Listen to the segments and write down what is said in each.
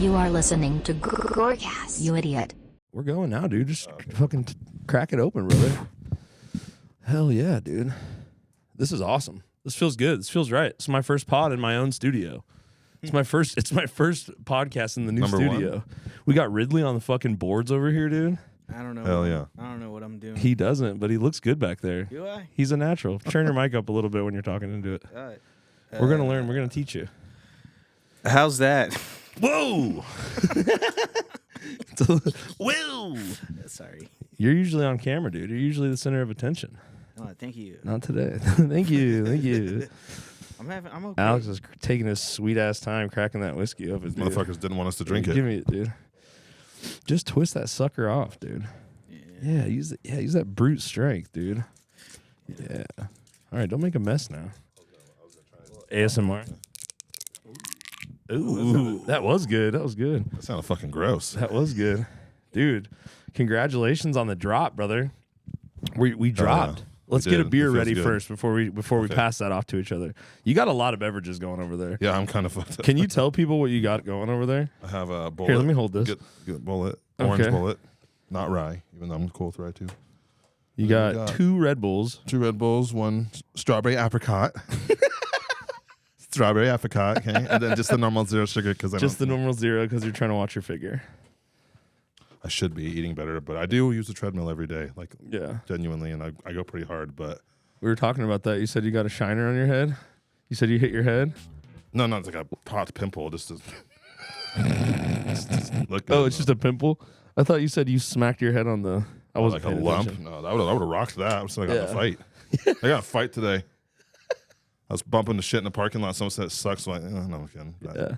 You are listening to Gorcast, you idiot. We're going now, dude. Just fucking crack it open, brother. Hell yeah, dude. This is awesome. This feels good. This feels right. It's my first pod in my own studio. It's my first podcast in the new studio. One? We got Ridley on the fucking boards over here, dude. I don't know. Hell yeah. I don't know what I'm doing. He doesn't, but he looks good back there. Do I? He's a natural. Turn your mic up a little bit when you're talking into it. We're going to learn. We're going to teach you. How's that? Whoa! Whoa! Sorry. You're usually on camera, dude. You're usually the center of attention. Oh, thank you. Not today. Thank you. Thank you. I'm okay. Alex is taking his sweet ass time cracking that whiskey up. His motherfuckers didn't want us to drink it. Give me it, dude. Just twist that sucker off, dude. Yeah, use that brute strength, dude. Yeah. All right, don't make a mess now. ASMR. Ooh, that was good. That was good. That sounded fucking gross. That was good, dude. Congratulations on the drop, brother. We dropped. Let's get a beer ready first before we pass that off to each other. You got a lot of beverages going over there. Yeah, I'm kind of fucked up. Can you tell people what you got going over there? I have a bullet. Here, let me hold this. Good bullet. Orange bullet. Not rye, even though I'm cool with rye too. You got 2 Red Bulls. 2 Red Bulls, 1 strawberry apricot. Strawberry apricot, okay? And then just the normal 0 sugar because the normal 0 because you're trying to watch your figure. I should be eating better, but I do use the treadmill every day, like genuinely, and I go pretty hard. But we were talking about that. You said you got a shiner on your head. You said you hit your head. No, it's like a popped pimple. Just to look. Oh, it's just a pimple. I thought you said you smacked your head on the. I was like a lump. Attention. No, I would have rocked that. I was like, I got a fight. I got a fight today. I was bumping the shit in the parking lot. Someone said it sucks. I'm like, no, I'm kidding. Yeah.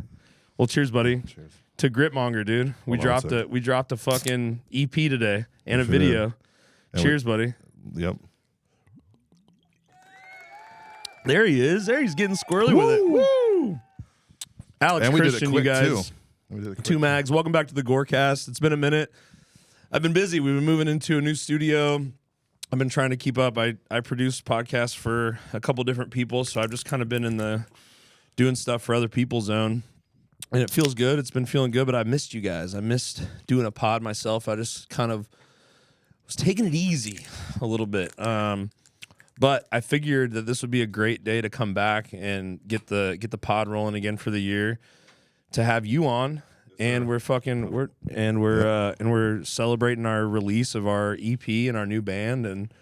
Well, cheers, buddy. Cheers. To GRITMONGER, dude. We dropped a fucking EP today and a video. And cheers, buddy. Yep. There he is. There he's getting squirrely with it. Woo! Alex and Christian, you guys. Tumaggz. Welcome back to the Gorcast. It's been a minute. I've been busy. We've been moving into a new studio. I've been trying to keep up. I produce podcasts for a couple different people, so I've just kind of been in the doing stuff for other people's zone. And it feels good. It's been feeling good, but I missed you guys. I missed doing a pod myself. I just kind of was taking it easy a little bit. But I figured that this would be a great day to come back and get the pod rolling again for the year. To have you on, and we're celebrating our release of our EP and our new band, and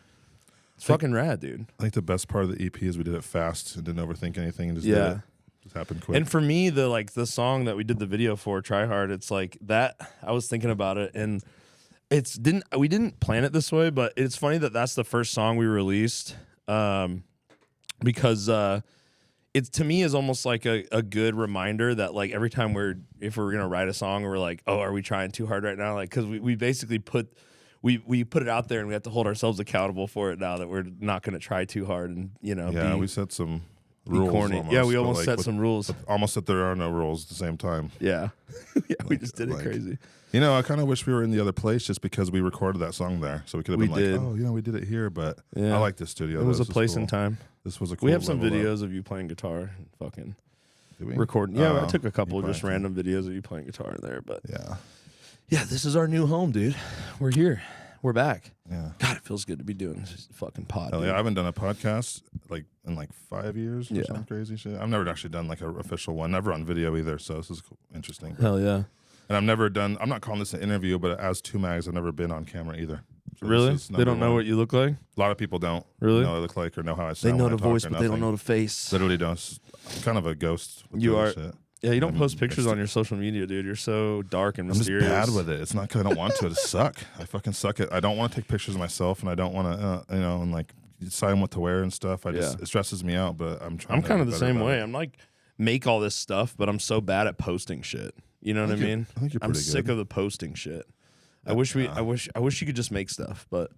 it's fucking rad, dude. I think the best part of the EP is we did it fast and didn't overthink anything and just did it. Just happened quick. And for me, the song that we did the video for, Tryhard, it's like that. I was thinking about it, and we didn't plan it this way, but it's funny that that's the first song we released, because it to me is almost like a good reminder that like every time if we're gonna write a song, we're like, oh, are we trying too hard right now? Like, because we basically put it out there and we have to hold ourselves accountable for it now that we're not gonna try too hard and we set some rules. Corny. Almost, we almost set some rules. Almost that there are no rules at the same time. Yeah. We just did it crazy. I kind of wish we were in the other place just because we recorded that song there. So we could have been like, we did it here, but I like this studio. It was a place and time. This was a cool We have some videos up. of you playing guitar and fucking Did we? recording. Yeah, I took a couple of just random videos of you playing guitar in there, but yeah, this is our new home, dude. We're here. We're back. Yeah. God, it feels good to be doing this fucking pod. Hell yeah, I haven't done a podcast in 5 years or some crazy shit. I've never actually done like an official one. Never on video either, so this is interesting. Hell yeah. And I'm not calling this an interview, but as Tumaggz, I've never been on camera either. So really? They don't know what you look like? A lot of people don't really know what I look like or know how I sound. They know the voice, but they don't know the face. Literally don't. I'm kind of a ghost. You are. Shit. Yeah, you don't post pictures on your social media, dude. You're so dark and mysterious. I'm just bad with it. It's not because I don't want to. I just suck. I fucking suck at. I don't want to take pictures of myself, and I don't want to, and like decide what to wear and stuff. It stresses me out. But I'm trying. I'm kind of the same way. I'm like make all this stuff, but I'm so bad at posting shit. You know what I mean? I think you're pretty good. Sick of the posting shit. I wish you could just make stuff, but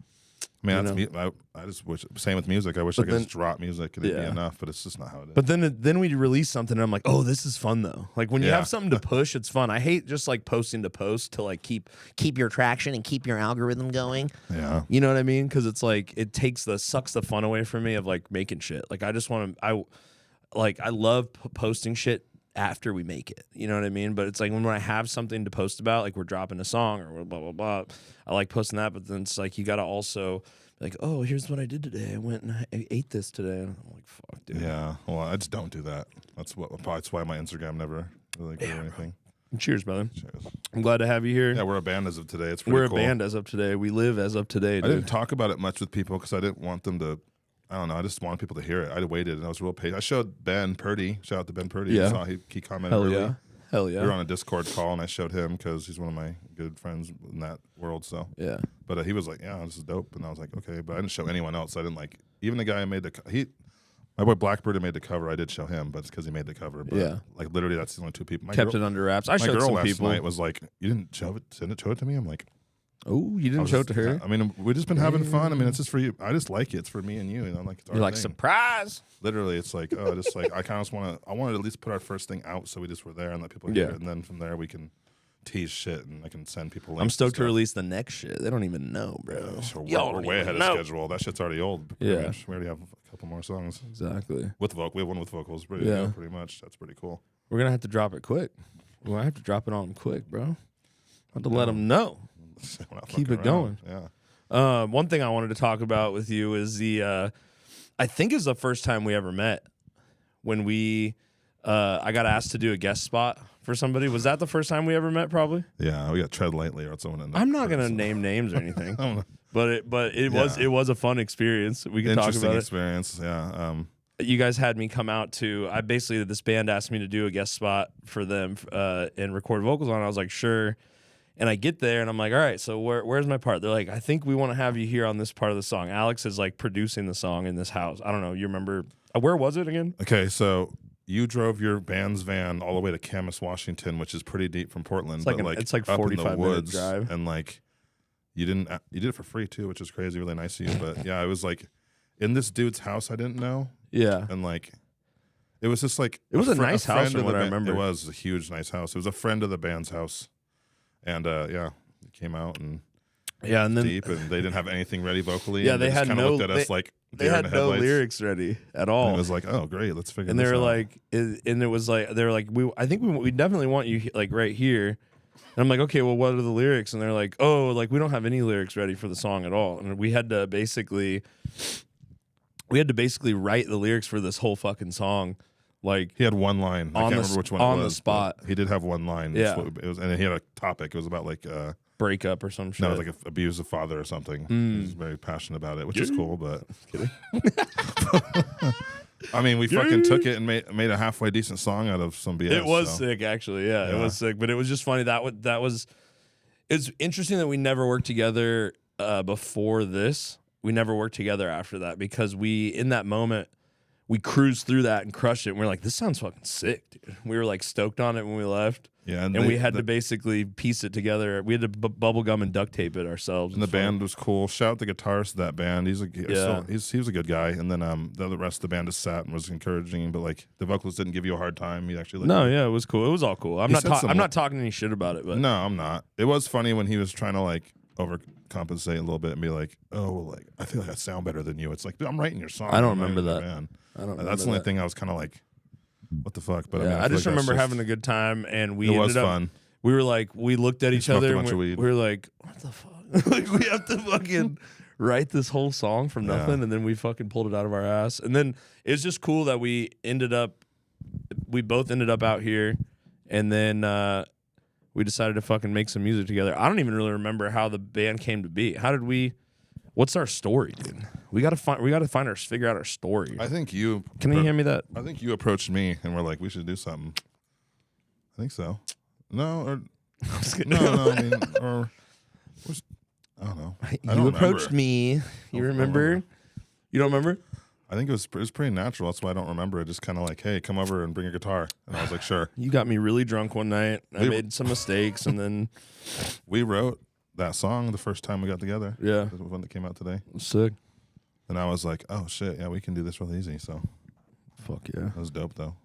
I mean, I just wish. Same with music. I wish I could just drop music and it'd be enough, but it's just not how it is. But then we release something, and I'm like, oh, this is fun though. Like when you have something to push, it's fun. I hate just like posting to post to like keep your traction and keep your algorithm going. Yeah, you know what I mean? Because it's like it sucks the fun away from me of like making shit. Like I just want to. I love posting shit after we make it. You know what I mean? But it's like when I have something to post about, like we're dropping a song or blah, blah, blah, I like posting that. But then it's like you got to also like, oh, here's what I did today. I went and I ate this today. And I'm like, fuck, dude. Yeah. Well, I just don't do that. That's why my Instagram never really grew anything. Cheers, brother. Cheers. I'm glad to have you here. Yeah, we're a band as of today. It's pretty cool. We're a band as of today. We live as of today, dude. I didn't talk about it much with people because I didn't want them to. I don't know. I just wanted people to hear it. I waited and I was real patient. I showed Ben Purdy. Shout out to Ben Purdy. Yeah. He commented. Hell early. yeah. Hell yeah. We were on a Discord call and I showed him because he's one of my good friends in that world. So yeah. But he was like, "Yeah, this is dope," and I was like, "Okay," but I didn't show anyone else. I didn't like even the guy who made my boy Blackbird who made the cover. I did show him, but it's because he made the cover. But yeah. Like literally, that's the only two people. Kept it under wraps. I my showed girl some last people. night was like, "You didn't show it to me." I'm like, oh, you didn't show it to her? I mean, we've just been having fun. I mean, it's just for you. I just like it. It's for me and you. And I'm like, it's our You're like, thing. surprise. Literally, it's like, oh, just like I kind of want to. I wanted to at least put our first thing out, so we just were there and let people hear it, and then from there we can tease shit and I can send people links. I'm stoked to release the next shit. They don't even know, bro. So Y'all we're don't way even ahead know. of schedule. That shit's already old. Yeah. We already have a couple more songs Exactly. with we have one with vocals. Pretty much. That's pretty cool. We're going to have to drop it quick. We're going to have to drop it on them quick, bro. I have to let them know. Keep it going. Yeah. One thing I wanted to talk about with you is I think it's the first time we ever met when I got asked to do a guest spot for somebody. Was that the first time we ever met? Probably. Yeah, we got Tread Lightly or someone. I'm not gonna name names or anything, but it was a fun experience. We can talk Interesting about experience. Yeah. You guys had me come out to. This band asked me to do a guest spot for them and record vocals on it. I was like, sure. And I get there and I'm like, all right, so where's my part? They're like, I think we want to have you here on this part of the song. Alex is like producing the song in this house. I don't know. You remember? Where was it again? Okay, so you drove your band's van all the way to Camas, Washington, which is pretty deep from Portland. It's like up 45 in the woods, drive. and like you did it for free too, which is crazy, really nice of you. But yeah, it was like in this dude's house I didn't know. Yeah, and like it was just like it was a nice house from what I remember. It was a huge, nice house. It was a friend of the band's house, and yeah, it came out and and then deep, and they didn't have anything ready vocally. Yeah, and they had kind of looked at us like they had no lyrics ready at all. And it was like, oh great, let's figure. And this they were out. like, and it was like they were like, I think we definitely want you like right here. And I'm like, okay, well, what are the lyrics? And they're like, oh, like we don't have any lyrics ready for the song at all. And we had to basically write the lyrics for this whole fucking song. Like he had one line. I can't remember which one on it was, the spot. He did have one line. Yeah. It was, and he had a topic. It was about like breakup or some shit. No, it was like abuse of father or something. He was very passionate about it, which is cool. But kidding. I mean, we fucking took it and made a halfway decent song out of some BS. It was sick, actually. Yeah, it was sick. But it was just funny that was. It's interesting that we never worked together before this. We never worked together after that because in that moment, we cruised through that and crushed it. And we were like, this sounds fucking sick, dude. We were like stoked on it when we left. Yeah, and we had to basically piece it together. We had to bubble gum and duct tape it ourselves. And the band was cool. Shout out the guitarist of that band. He was a good guy. And then the rest of the band just sat and was encouraging. But like the vocalist didn't give you a hard time. He actually it was cool. It was all cool. I'm not talking any shit about it. But no, I'm not. It was funny when he was trying to like overcompensate a little bit and be like, oh, well, like I feel like I sound better than you. It's like I'm writing your song. I don't remember that. Band. I don't. That's the only thing I was kind of like, what the fuck? But yeah, I just remember having a good time, and it was fun. We were like, we looked at each other, and we were like, what the fuck? Like we have to fucking write this whole song from nothing, and then we fucking pulled it out of our ass. And then it's just cool that we both ended up out here, and then we decided to fucking make some music together. I don't even really remember how the band came to be. How did we? What's our story, dude? We gotta figure out our story. I think you. Can you hand me that? I think you approached me and we're like, we should do something. I think so. No, or no. I mean, or I don't know. You approached me. You remember? You don't remember? I think it was pretty natural. That's why I don't remember it. Just kind of like, hey, come over and bring a guitar. And I was like, sure. You got me really drunk one night. I made some mistakes, and then we wrote that song the first time we got together. Yeah, the one that came out today. Sick. And I was like, oh shit, yeah, we can do this real easy. So, fuck yeah, that was dope though.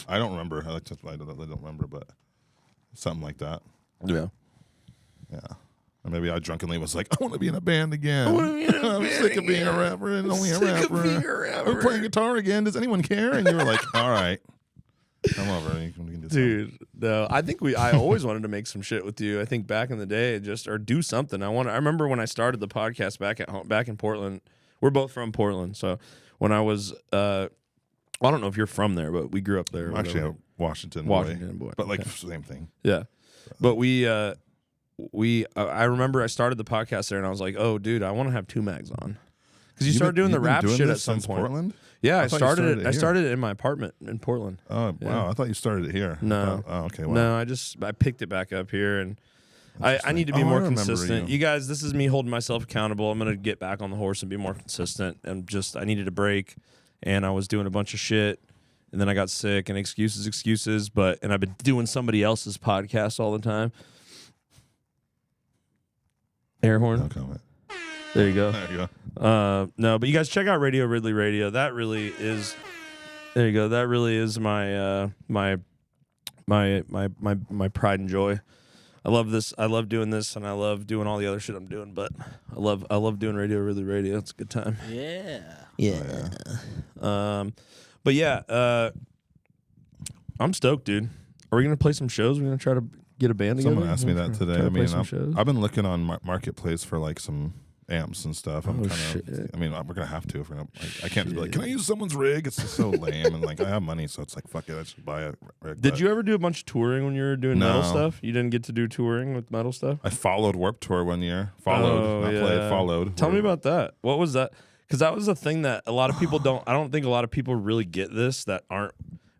I don't remember. I don't remember, but something like that. Yeah. Or maybe I drunkenly was like, I want to be in a band again. I'm sick of being a rapper and only a rapper. I'm playing guitar again. Does anyone care? And you were like, all right. Come over. We can do Dude, no, I always wanted to make some shit with you. I think back in the day, or do something. I remember when I started the podcast back at home, back in Portland. We're both from Portland, so when I was, I don't know if you're from there, but we grew up there. I'm actually a Washington boy, but like okay. same thing. Yeah, but I remember I started the podcast there, and I was like, oh, dude, I want to have Tumaggz on because you started doing the rap shit at some point. Portland? Yeah, I thought you started it. I here. started it in my apartment in Portland. Oh Yeah. wow! I thought you started it here. No. Okay. Wow. No, I picked it back up here, and I need to be Oh, I more remember consistent. you. You guys, this is me holding myself accountable. I'm gonna get back on the horse and be more consistent. And I needed a break, and I was doing a bunch of shit, and then I got sick, and excuses. And I've been doing somebody else's podcast all the time. Air horn. No comment. There you go. There you go. No, but you guys check out Radio Ridley Radio. That really is. There you go. That really is my my pride and joy. I love this. I love doing this, and I love doing all the other shit I'm doing. But I love doing Radio Ridley Radio. It's a good time. Yeah. But yeah, I'm stoked, dude. Are we gonna play some shows? We're gonna try to get a band together. Someone asked me that today. Try to I play mean, some shows? I've been looking on Marketplace for like some amps and stuff. I'm Oh, kind of. shit. I mean, we're gonna have to. If we're gonna, I can't just be like, can I use someone's rig? It's just so lame. And like, I have money, so it's like, fuck it, I should buy a rig. Did But you ever do a bunch of touring when you were doing metal No. stuff? You didn't get to do touring with metal stuff? I followed Warped Tour one year. Followed, not played. Followed. Tell me about that. What was that? Because that was a thing that a lot of people don't. I don't think a lot of people really get this that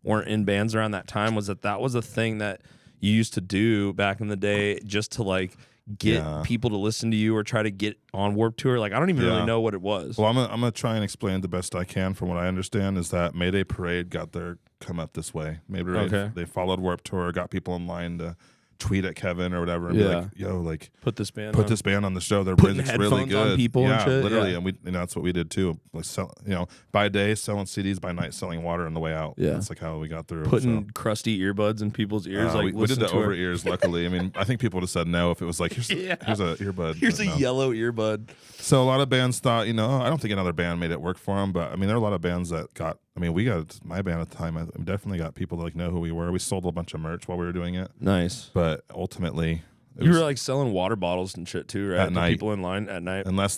weren't in bands around that time. Was that was a thing that you used to do back in the day just to like get people to listen to you or try to get on Warped Tour? Like I don't even really know what it was. Well, I'm gonna try and explain the best I can from what I understand is that Mayday Parade got their come up this way. Mayday Parade, they followed Warped Tour, got people in line to tweet at Kevin or whatever and be like, yo, like put this band on the show. Their Putting music's headphones really good. on people and shit. Literally, Yeah. and we that's what we did too. Like by day selling CDs, by night selling water on the way out. Yeah. That's like how we got through. Putting crusty earbuds in people's ears. we did listen the to over it. ears. Luckily, I mean, I think people would have said no if it was like here's a earbud. Here's but a no. yellow earbud. So a lot of bands thought, I don't think another band made it work for them, but I mean, there are a lot of bands that got. I mean, we got my band at the time. I definitely got people that like know who we were. We sold a bunch of merch while we were doing it, Nice. but ultimately, You were like selling water bottles and shit too, right? At To night. people in line at night. unless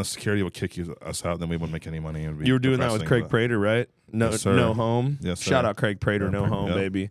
security would kick us out, then we wouldn't make any money. It would be You were doing that with depressing, Craig but- Prater, right? No, Yes, sir. no home. Yes, Shout sir. out Craig Prater, Yeah, no home, yeah. baby.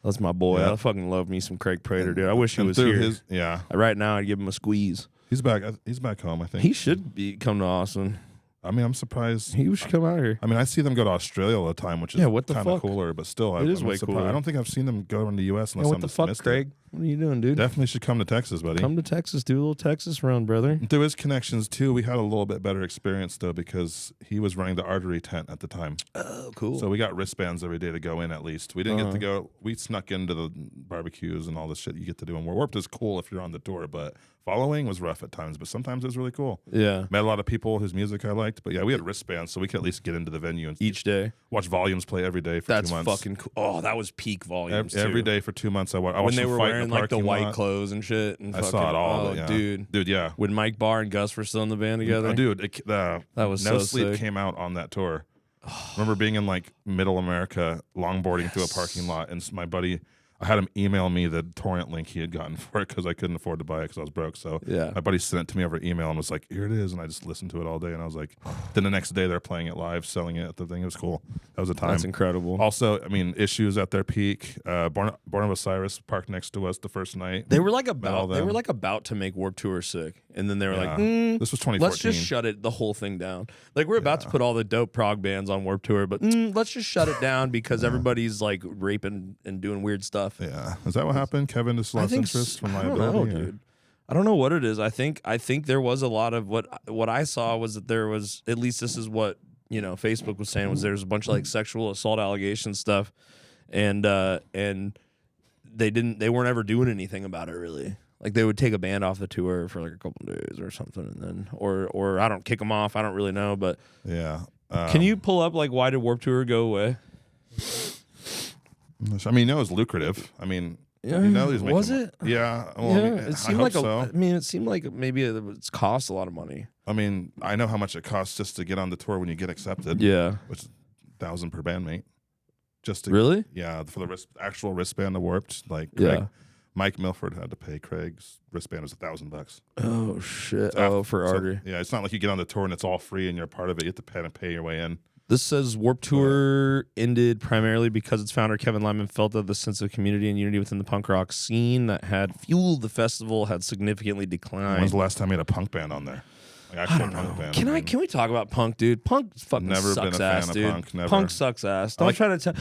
That's my boy. Yeah. I fucking love me some Craig Prater, dude. I wish he And was through here. Right now, I'd give him a squeeze. He's back. He's back home. I think He should come to Austin. I mean, I'm surprised. He should come out here. I mean, I see them go to Australia all the time, which is what the kind of fuck? cooler. But still, It is I'm way surprised. cooler. I don't think I've seen them go into the U.S. unless what I'm the just fuck, missed it. Craig? What are you doing, dude? Definitely should come to Texas, buddy. Come to Texas, do a little Texas run, brother. Through his connections too, we had a little bit better experience though because he was running the artery tent at the time. Oh, cool. So we got wristbands every day to go in at least. We didn't get to go. We snuck into the barbecues and all this shit you get to do. And Warped is cool if you're on the tour, but following was rough at times. But sometimes it was really cool. Yeah. Met a lot of people whose music I liked. But yeah, we had wristbands so we could at least get into the venue and Each day. watch Volumes play every day for That's 2 months. fucking cool. Oh, that was peak volumes. Every too. day for 2 months. I watched When they them were fight in wearing like the parking white lot. clothes and shit. And I fucking, saw it all. Oh, Yeah. dude. Yeah. When Mike Barr and Gus were still in the band together. Oh, dude, That was No so Sleep sick. came out on that tour. Remember being in like middle America, longboarding through a parking lot, and my buddy, I had him email me the torrent link he had gotten for it because I couldn't afford to buy it because I was broke. So Yeah. my buddy sent it to me over email and was like, "Here it is," and I just listened to it all day. And I was like, then the next day they're playing it live, selling it at the thing. It was cool. That was a time. That's incredible. Also, I mean, Issues at their peak. Born of Osiris parked next to us the first night. They were like all them. about to make Warped Tour sick, and then they were Yeah. like, This was 2014. let's just shut the whole thing down. Like we're about to put all the dope prog bands on Warped Tour, but let's just shut it down because everybody's like raping and doing weird stuff. Yeah, is that what happened? Kevin just lost interest from I don't liability. know, or- dude. I don't know what it is. I think there was a lot of what I saw was that there was, at least this is what Facebook was saying, was there's a bunch of like sexual assault allegation stuff, and they weren't ever doing anything about it really. Like they would take a band off the tour for like a couple of days or something, and then or I don't kick them off. I don't really know, but Yeah. can you pull up like why did Warped Tour go away? I mean, it was lucrative. I mean, Yeah, he's making was it? Yeah. Well, Yeah, I mean, it seemed I like hope so. I mean, it seemed like maybe it's cost a lot of money. I mean, I know how much it costs just to get on the tour when you get accepted. Yeah. Which is $1,000 per bandmate. Just to, Really? Yeah, for the actual wristband of Warped. Like, Yeah. Mike Milford had to pay Craig's wristband. It was $1,000. Oh shit! So For Artery. Yeah, it's not like you get on the tour and it's all free and you're part of it. You have to pay your way in. This says Warped Tour ended primarily because its founder Kevin Lyman felt that the sense of community and unity within the punk rock scene that had fueled the festival had significantly declined. When's the last time you had a punk band on there? Like, I don't know. Can we talk about punk, dude? Punk fucking Never sucks been a ass, fan dude. of punk. Never. Punk sucks ass. Don't like- try to tell.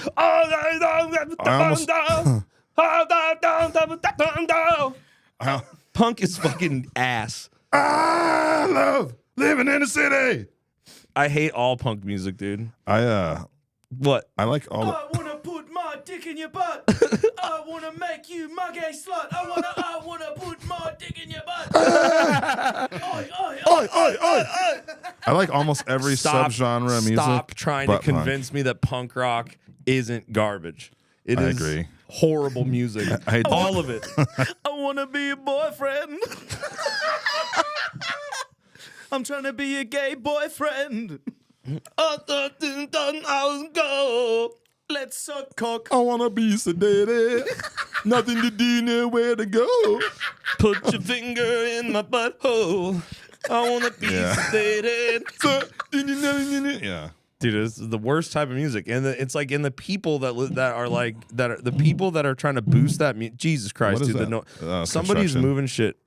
Punk is fucking ass. I love living in the city. I hate all punk music, dude. What? I like all. I wanna put my dick in your butt. I wanna make you my gay slut. I wanna put my dick in your butt. Oi, oi, oi, oi, oi. I like almost every subgenre of music. Stop trying to but punk. convince me that punk rock isn't garbage. It I is agree. horrible music. All of it. I wanna be a boyfriend. I'm trying to be a gay boyfriend. Let's suck cock. I wanna be sedated. Nothing to do, nowhere to go. Put your finger in my butthole. I wanna be sedated. Yeah. Dude, this is the worst type of music, and it's like in the people that are the people that are trying to boost that. Jesus Christ, What is dude! that? Somebody's Construction. moving shit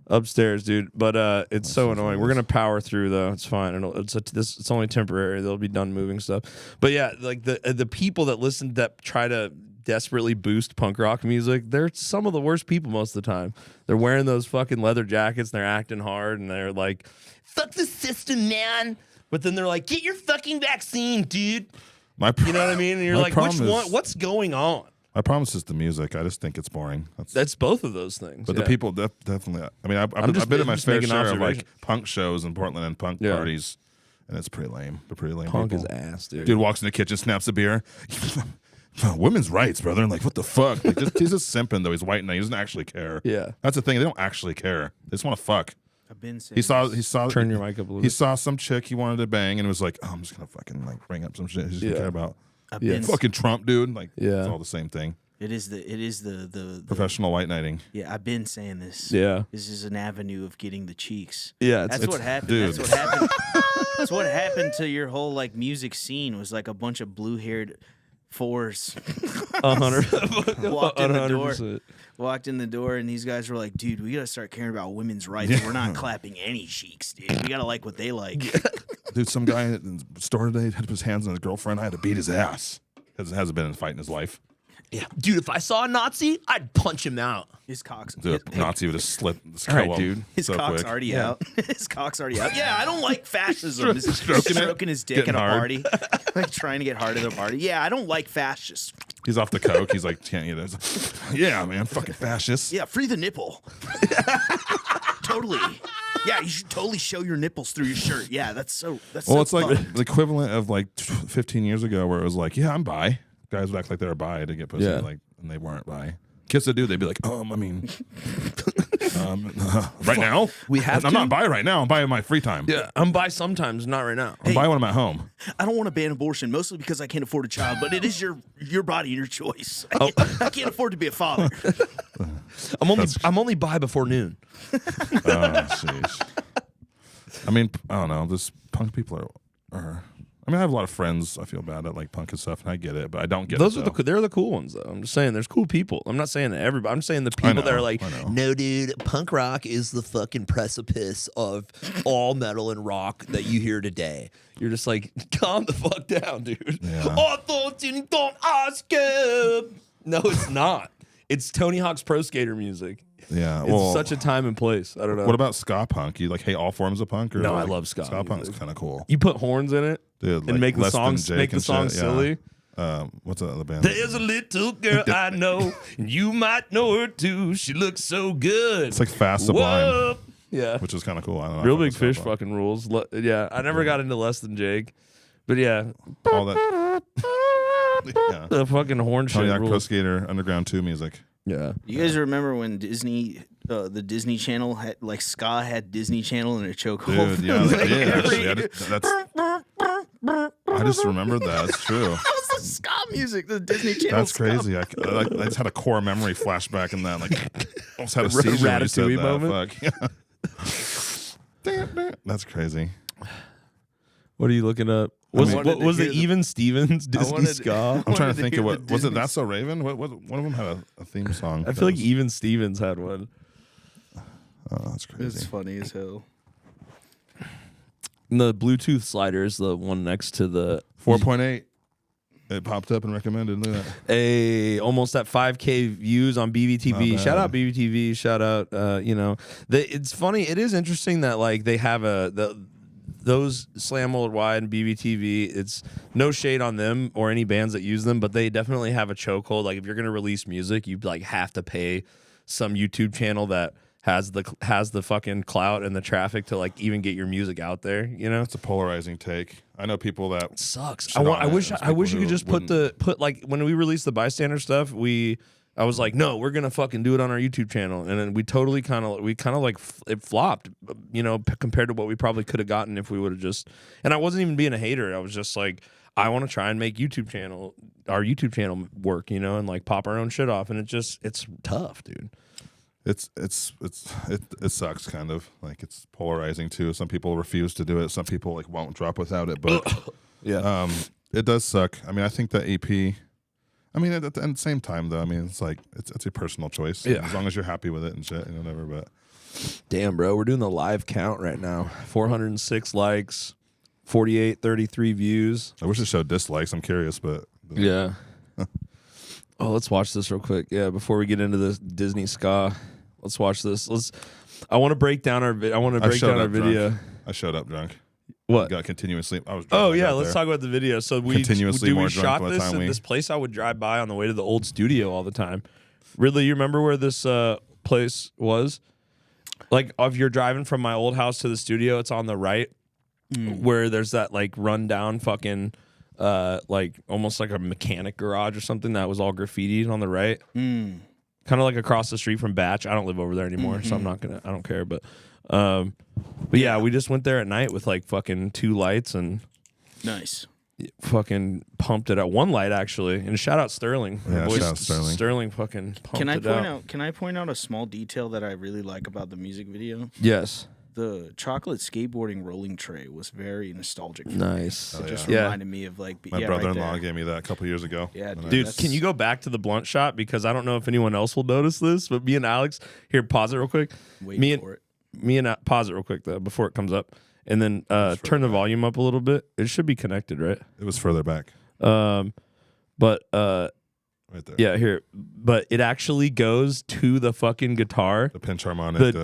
upstairs, dude. But it's so annoying. We're gonna power through though. It's fine. It's only temporary. They'll be done moving stuff. But yeah, like the people that try to desperately boost punk rock music, they're some of the worst people most of the time. They're wearing those fucking leather jackets and they're acting hard and they're like, "Fuck the system, man." But then they're like, "Get your fucking vaccine, dude." You know what I mean? And you're like, "Which one? What's going on?" My problem is just the music. I just think it's boring. That's both of those things. But the people definitely. I mean, I've been in my fair share of like punk shows in Portland and punk parties, and it's pretty lame. They're pretty lame. Punk people. is ass, dude. Dude walks in the kitchen, snaps a beer. Women's rights, brother. And like, what the fuck? Like, he's just simping though. He's white and he doesn't actually care. Yeah, that's the thing. They don't actually care. They just want to fuck. I've been saying He saw. Turn your mic up a little. He saw some chick he wanted to bang and was like, "Oh, I'm just gonna fucking like bring up some shit he doesn't care about." Fucking Trump, dude. Like, it's all the same thing. It is the Professional white knighting. Yeah, I've been saying this. Yeah, this is an avenue of getting the cheeks. Yeah, that's what happened. Dude. That's what happened. That's what happened to your whole like music scene. Was like a bunch of blue-haired fours. 100%. Walked in the door, and these guys were like, "Dude, we gotta start caring about women's rights. We're not clapping any cheeks, dude. We gotta like what they like." Dude, some guy in the store today had to put his hands on his girlfriend. I had to beat his ass. Hasn't been in a fight in his life. Yeah, dude. If I saw a Nazi, I'd punch him out. His cock's Nazi would have slit the skull. All right, dude. His cock's already out. His cock's already out. Yeah, I don't like fascism. This is stroking his dick Getting at a hard. party, like trying to get hard at a party. Yeah, I don't like fascists. He's off the coke. He's like, can't eat it. Yeah, man, fucking fascists. Yeah, free the nipple. Totally. Yeah, you should totally show your nipples through your shirt. Yeah, that's Well, so it's like the equivalent of like 15 years ago where it was like, yeah, I'm bi. Guys would act like they were bi to get pussy, like, and they weren't bi. Kids that do, they'd be like, I mean, right now? I'm not bi right now. I'm bi in my free time. Yeah, I'm bi sometimes, not right now. I'm bi when I'm at home. I don't want to ban abortion, mostly because I can't afford a child, but it is your body and your choice. I can't afford to be a father. I'm only bi before noon. Jeez. I mean, I don't know. This punk people are. I mean, I have a lot of friends. I feel bad at like punk and stuff, and I get it, but I don't get those it. They're the cool ones, though. I'm just saying, there's cool people. I'm not saying that everybody. I'm saying the people that are like, no, dude, punk rock is the fucking precipice of all metal and rock that you hear today. You're just like, calm the fuck down, dude. Yeah. I thought you don't ask him. No, it's not. It's Tony Hawk's Pro Skater music. Yeah, It's such a time and place. I don't know. What about ska punk? You like hate all forms of punk? Or No, like, I love ska Ska punk is music. kind of cool. You put horns in it, Dude, like and make the Less Than song Jake and shit, silly. What's that other band? There's a little girl I know, and you might know her too. She looks so good. It's like Fast Sublime. Whoa. Yeah. Which is kind of cool. I don't know. Real Big Fish fucking rules. Yeah, I never got into Less Than Jake. But yeah. All that. Yeah. The fucking horn Tony shit Hawk Pro rules. Skater Underground 2 music. Yeah. You guys remember when Disney, the Disney Channel had like ska had Disney Channel in a chokehold? Dude, yeah, they did. Actually, I just remembered that. It's true. That was the ska music. The Disney Channel. That's crazy. I just had a core memory flashback in that. Like, almost had a seizure when you said Ratatouille that. moment. Fuck. That's crazy. What are you looking up? What was it? Even Stevens Disney ska. I'm trying to think of what was it. That's So Raven. What one of them had a theme song. I feel like Even Stevens had one. Oh, that's crazy. It's funny as hell. And the Bluetooth slider is the one next to the 4.8. It popped up and recommended. Look at that. Hey, almost at 5K views on BBTV. Shout out BBTV. Shout out. It's funny. It is interesting that like they have those Slam Worldwide and BBTV. It's no shade on them or any bands that use them, but they definitely have a chokehold. Like if you're gonna release music, you like have to pay some YouTube channel that has the fucking clout and the traffic to like even get your music out there, you know? It's a polarizing take. I know people that it sucks. I wish you could just put like when we released the Bystander stuff, I was like, no, we're gonna fucking do it on our YouTube channel, and then we totally kind of like it flopped, you know, compared to what we probably could have gotten if we would have just. And I wasn't even being a hater. I was just like, I want to try and make our YouTube channel work, you know, and like pop our own shit off, and it's tough, dude. It sucks kind of like it's polarizing too. Some people refuse to do it. Some people like won't drop without it. But yeah, it does suck. I mean, I think the EP. I mean, at the same time though, I mean, it's like it's a personal choice. Yeah. As long as you're happy with it and shit, and whatever. But damn, bro, we're doing the live count right now. 406 likes, 4833 views. I wish it showed dislikes. I'm curious, but yeah. Oh, let's watch this real quick. Yeah, before we get into this Disney ska. Let's watch this. I want to break down our video. I showed up drunk. What? Got continuously. I was drunk. Oh yeah, let's talk about the video. So we shot this in this place I would drive by on the way to the old studio all the time. Ridley, you remember where this place was? Like if you're driving from my old house to the studio, it's on the right, where there's that like rundown fucking like almost like a mechanic garage or something that was all graffitied on the right. Kind of like across the street from Batch. I don't live over there anymore, so I don't care. But yeah, we just went there at night with like fucking 2 lights and nice. Fucking pumped it out. 1 light actually, and shout out Sterling. Yeah, shout out Sterling. Sterling fucking pumped it out. Can I point out a small detail that I really like about the music video? Yes. The chocolate skateboarding rolling tray was very nostalgic. Nice. It just reminded me of like my brother-in-law gave me that a couple years ago. Yeah, dude. Can you go back to the blunt shot, because I don't know if anyone else will notice this, but me and Alex here. Pause it real quick. Pause it real quick though before it comes up, and then turn the volume up a little bit. It should be connected, right? It was further back. But right there. Yeah, here. But it actually goes to the fucking guitar. The pinch harmonic.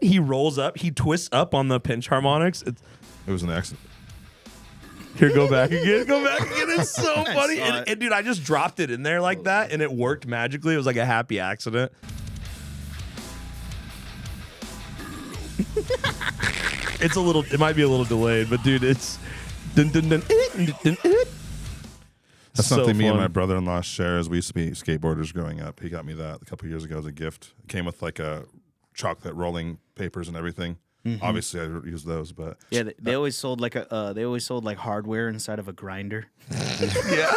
He rolls up. He twists up on the pinch harmonics. It was an accident. Here, go back again. Go back again. It's so funny. And dude, I just dropped it in there like that, and it worked magically. It was like a happy accident. It might be a little delayed, but dude, it's That's so something me and fun. my brother-in-law share, as we used to be skateboarders growing up. He got me that a couple years ago as a gift. It came with like a chocolate rolling papers and everything. Obviously, I use those, but yeah, they always sold like hardware inside of a grinder. Yeah.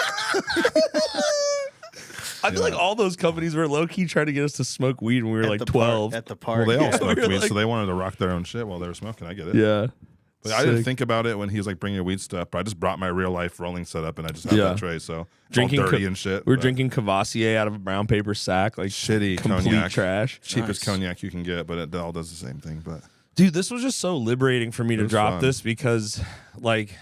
I feel like all those companies were low key trying to get us to smoke weed when we were like 12. At the park. well, they all smoked we were weed, like- so they wanted to rock their own shit while they were smoking. I get it. Yeah. But I didn't Sick. think about it when he was like bringing weed stuff. But I just brought my real life rolling setup, and I just had Yeah. that tray. So Drinking all dirty and shit. We were but drinking Cavassier out of a brown paper sack, like shitty complete cognac, trash. cheapest Nice. cognac you can get, but it all does the same thing. But Dude, this was just so liberating for me to was drop fun. this because, like,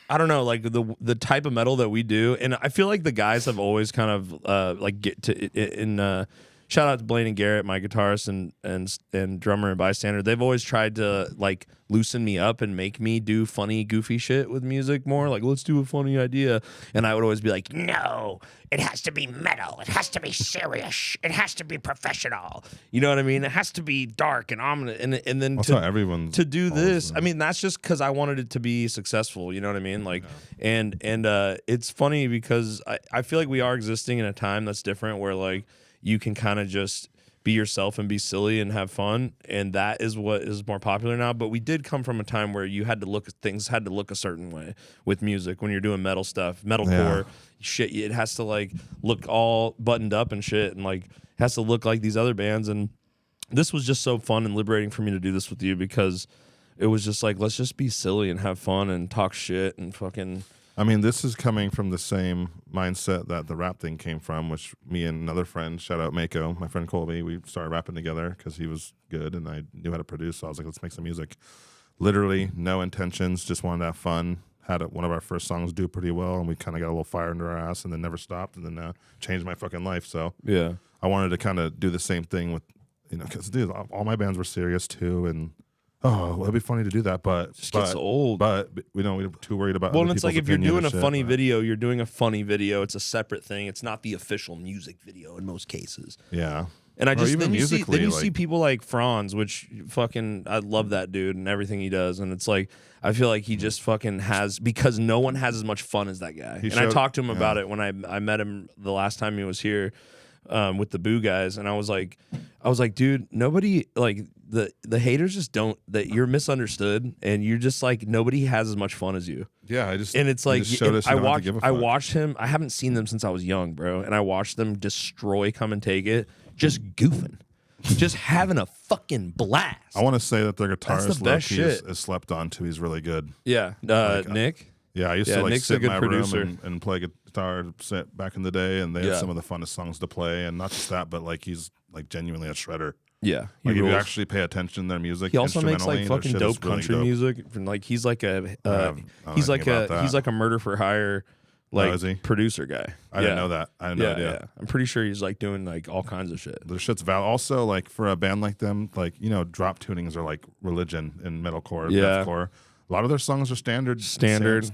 I don't know, like the type of metal that we do, and I feel like the guys have always kind of like get to shout out to Blaine and Garrett, my guitarist and drummer and bystander. They've always tried to like loosen me up and make me do funny, goofy shit with music more. Like, let's do a funny idea, and I would always be like, No, it has to be metal. It has to be serious. It has to be professional. you know what I mean? It has to be dark and ominous, and then also everyone to do this, I mean, that's just because I wanted it to be successful. You know what I mean? Like, and it's funny because I feel like we are existing in a time that's different where like you can kind of just be yourself and be silly and have fun, and that is what is more popular now. But we did come from a time where you had to look things had to look a certain way with music when you're doing metal stuff, metalcore shit. It has to like look all buttoned up and shit, and like has to look like these other bands. And this was just so fun and liberating for me to do this with you because it was just like, let's just be silly and have fun and talk shit and fucking. I mean, this is coming from the same mindset that the rap thing came from, which me and another friend, shout out Mako, my friend Colby, we started rapping together because he was good and I knew how to produce. So I was like, let's make some music. Literally no intentions, just wanted to have fun. Had one of our first songs do pretty well, and we kind of got a little fire under our ass and then never stopped, and then changed my fucking life. So yeah, I wanted to kind of do the same thing with, because dude, all my bands were serious too, and it'd be funny to do that, but it just gets old. But we're too worried about. Well, other and it's like if people's you're doing opinion a and funny shit, video, you're doing a funny video. It's a separate thing. It's not the official music video in most cases. Yeah. And I Or just even then you musically, see people like Franz, which fucking I love that dude and everything he does. And it's like I feel like he just fucking has, because no one has as much fun as that guy. I talked to him about it when I met him the last time he was here with the Boo guys, and I was like, dude, nobody like the haters just don't, that you're misunderstood, and you're just like, nobody has as much fun as you. Yeah, and it's like I watched watched him. I haven't seen them since I was young, bro, and I watched them destroy Come and Take It, just goofing, just having a fucking blast. I want to say that their That's guitarist the best shit. is slept on too. He's really good. Yeah, Nick. Yeah, I used to like Nick's sit a good in my producer. room and play guitar set back in the day, and they had some of the funnest songs to play. And not just that, but like he's like genuinely a shredder. Yeah, Like if you actually pay attention to their music, he also makes like instrumentally, fucking their shit is dope really country dope. music. And, like he's like a he's like he's like a murder for hire is he? producer guy. I didn't know that. I had no idea. Yeah. I'm pretty sure he's like doing like all kinds of shit. Their shit's valid. Also, like for a band like them, like drop tunings are like religion in metalcore, deathcore. A lot of their songs are standard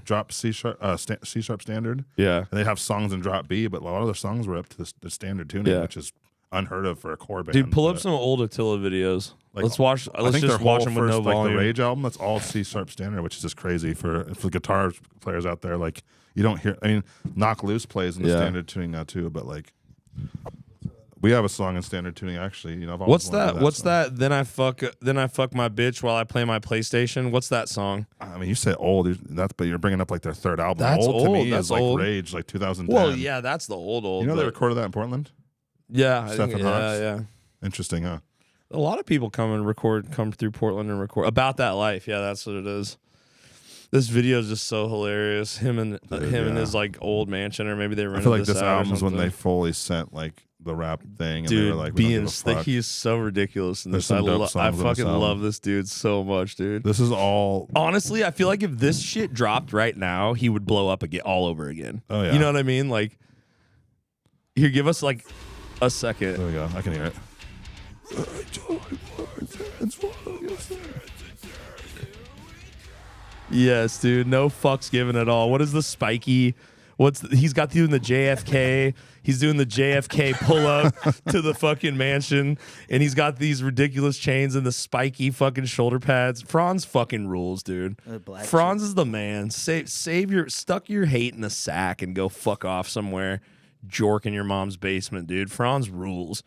drop C sharp standard. Yeah, and they have songs in drop B, but a lot of their songs were up to the standard tuning, which is unheard of for a core band. Dude, pull up some old Attila videos. Like, let's watch. I Let's think just their watch whole them with first, no volume. the Rage album, that's all C sharp standard, which is just crazy for guitar players out there. Like you don't hear. I mean, Knock Loose plays in the standard tuning now too, but like. We have a song in standard tuning, actually. I've always What's wanted that? to do What's that? Then I fuck my bitch while I play my PlayStation. What's that song? I mean, you say old, but you're bringing up like their third album. That's old to me That's is like old. Rage, like 2010. Well, yeah, that's the old. They recorded that in Portland. Yeah, Stephen Hawks? yeah. Interesting, huh? A lot of people come through Portland and record about that life. Yeah, that's what it is. This video is just so hilarious. Him and his like old mansion, or maybe they rented. I feel like this this out or album's when something. they fully sent like the rap thing. And Dude, they were like, we don't give a fuck. he is so ridiculous in There's this. some dope I songs on this fucking album. love this dude so much, dude. This is all. Honestly, I feel like if this shit dropped right now, he would blow up again, all over again. Oh yeah, you know what I mean? Like, here, give us like a second. There we go. I can hear it. Yes, dude. No fucks given at all. What is the spiky? He's got doing the JFK. He's doing the JFK pull up to the fucking mansion, and he's got these ridiculous chains and the spiky fucking shoulder pads. Franz fucking rules, dude. Franz is the man. Stuck your hate in a sack and go fuck off somewhere, jork in your mom's basement, dude. Franz rules.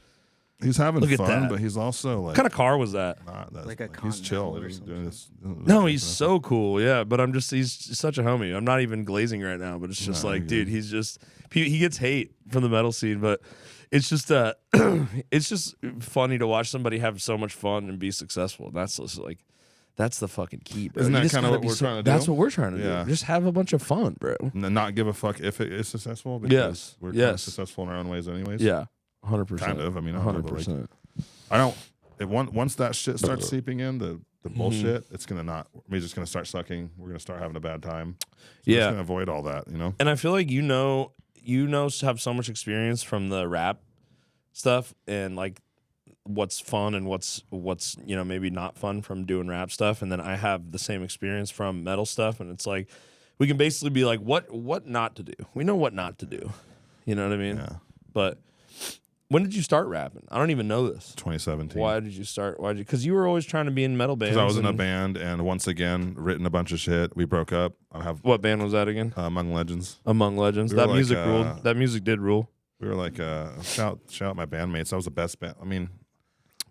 He's having Look at fun, that. but he's also like. What kind of car was that? Like a he's chill. Continental or He's something. doing this. No, he's so cool. Yeah, but he's such a homie. I'm not even glazing right now, but it's just like, dude, he's just, he gets hate from the metal scene, but it's just, it's just funny to watch somebody have so much fun and be successful. That's just like, that's the fucking key, bro. Isn't You that just kinda gotta what be we're trying to do? That's what we're trying to Yeah. do. Just have a bunch of fun, bro. Not give a fuck if it is successful. Because we're kind of successful in our own ways, anyways. Yeah, 100%. Kind of. I mean, I don't know, but, like, 100%. I don't. Once that shit starts seeping in, the bullshit, it's gonna not. Music's gonna start sucking. We're gonna start having a bad time. So we're just gonna avoid all that, And I feel like have so much experience from the rap stuff and like what's fun and what's maybe not fun from doing rap stuff, and then I have the same experience from metal stuff, and it's like we can basically be like what not to do. We know what not to do. You know what I mean? Yeah. But when did you start rapping? I don't even know this. 2017. Why did you start? Because you were always trying to be in metal bands. Because I was in a band, and once again, written a bunch of shit. We broke up. What band was that again? Among Legends. Among Legends. We were That music like, ruled. That music did rule. We were like, shout out my bandmates. That was the best band. I mean,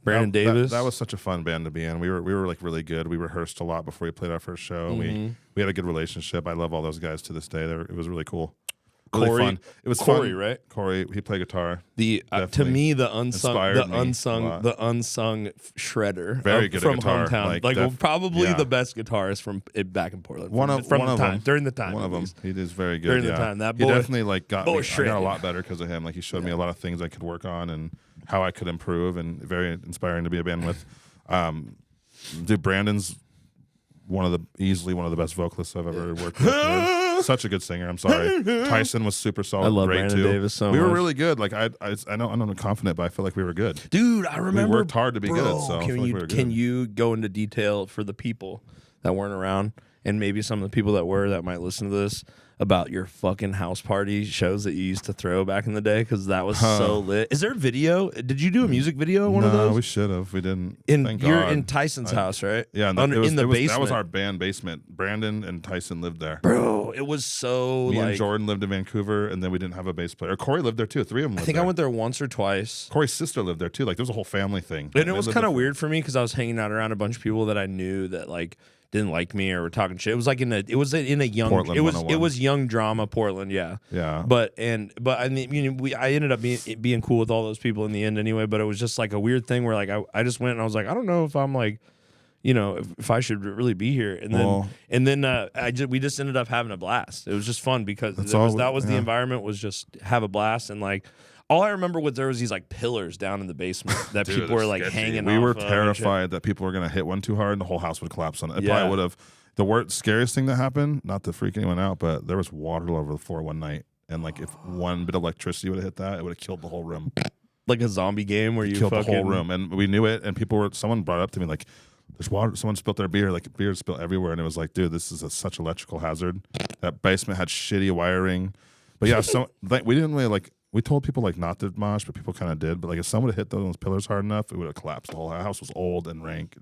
Brandon Davis. That was such a fun band to be in. We were like really good. We rehearsed a lot before we played our first show. We had a good relationship. I love all those guys to this day. It was really cool. Really Corey, fun. It was Corey, fun. right? Corey, he played guitar. The to me the unsung shredder Very good at from guitar. hometown, probably yeah. the best guitarist from back in Portland. One of them. During the time. One of them. He is very good. During the yeah. time, that he boy, definitely like got me. I got a shredded. lot better because of him. Like he showed me a lot of things I could work on and how I could improve, and very inspiring to be a band with. Dude, Brandon's easily one of the best vocalists I've ever worked with. Dude. Such a good singer. I'm sorry. Tyson was super solid. I love great Brandon too. Davis so we much. were really good. Like I know I'm not confident, but I feel like we were good. Dude, I remember we worked hard to be good. So I feel like we were good. Can you go into detail for the people that weren't around, and maybe some of the people that were that might listen to this, about your fucking house party shows that you used to throw back in the day? Because that was so lit. Is there a video? Did you do a music video? One of those? No, we should have. We didn't. You're God. In Tyson's house, right? Yeah, in the basement. That was our band basement. Brandon and Tyson lived there. Bro, it was so Me like. and Jordan lived in Vancouver, and then we didn't have a bass player. Corey lived there too. 3 of them. I think I went there once or twice. Corey's sister lived there too. Like there was a whole family thing. And it was kind of weird for me because I was hanging out around a bunch of people that I knew that like didn't like me or were talking shit. It was like in a young Portland it 101. was young drama Portland, yeah. Yeah. But I mean I ended up being cool with all those people in the end anyway, but it was just like a weird thing where like I just went and I was like, I don't know if I'm like, you know, if I should really be here. And then we just ended up having a blast. It was just fun because that was the environment, was just have a blast. And like all I remember was there was these like pillars down in the basement that Dude, people were like sketchy. hanging. We off were of terrified that people were gonna hit one too hard and the whole house would collapse on it. It Yeah. probably would have. The scariest thing that happened, not to freak anyone out, but there was water all over the floor one night, and like if one bit of electricity would have hit that, it would have killed the whole room. Like a zombie game where you killed fucking the whole room, and we knew it. And someone brought it up to me like, "There's water." Someone spilled their beer, like beer spilled everywhere, and it was like, "Dude, this is such electrical hazard." That basement had shitty wiring, but yeah, we didn't really like. We told people like not to mosh, but people kind of did. But like if someone had hit those pillars hard enough, it would have collapsed. The whole house was old and rank.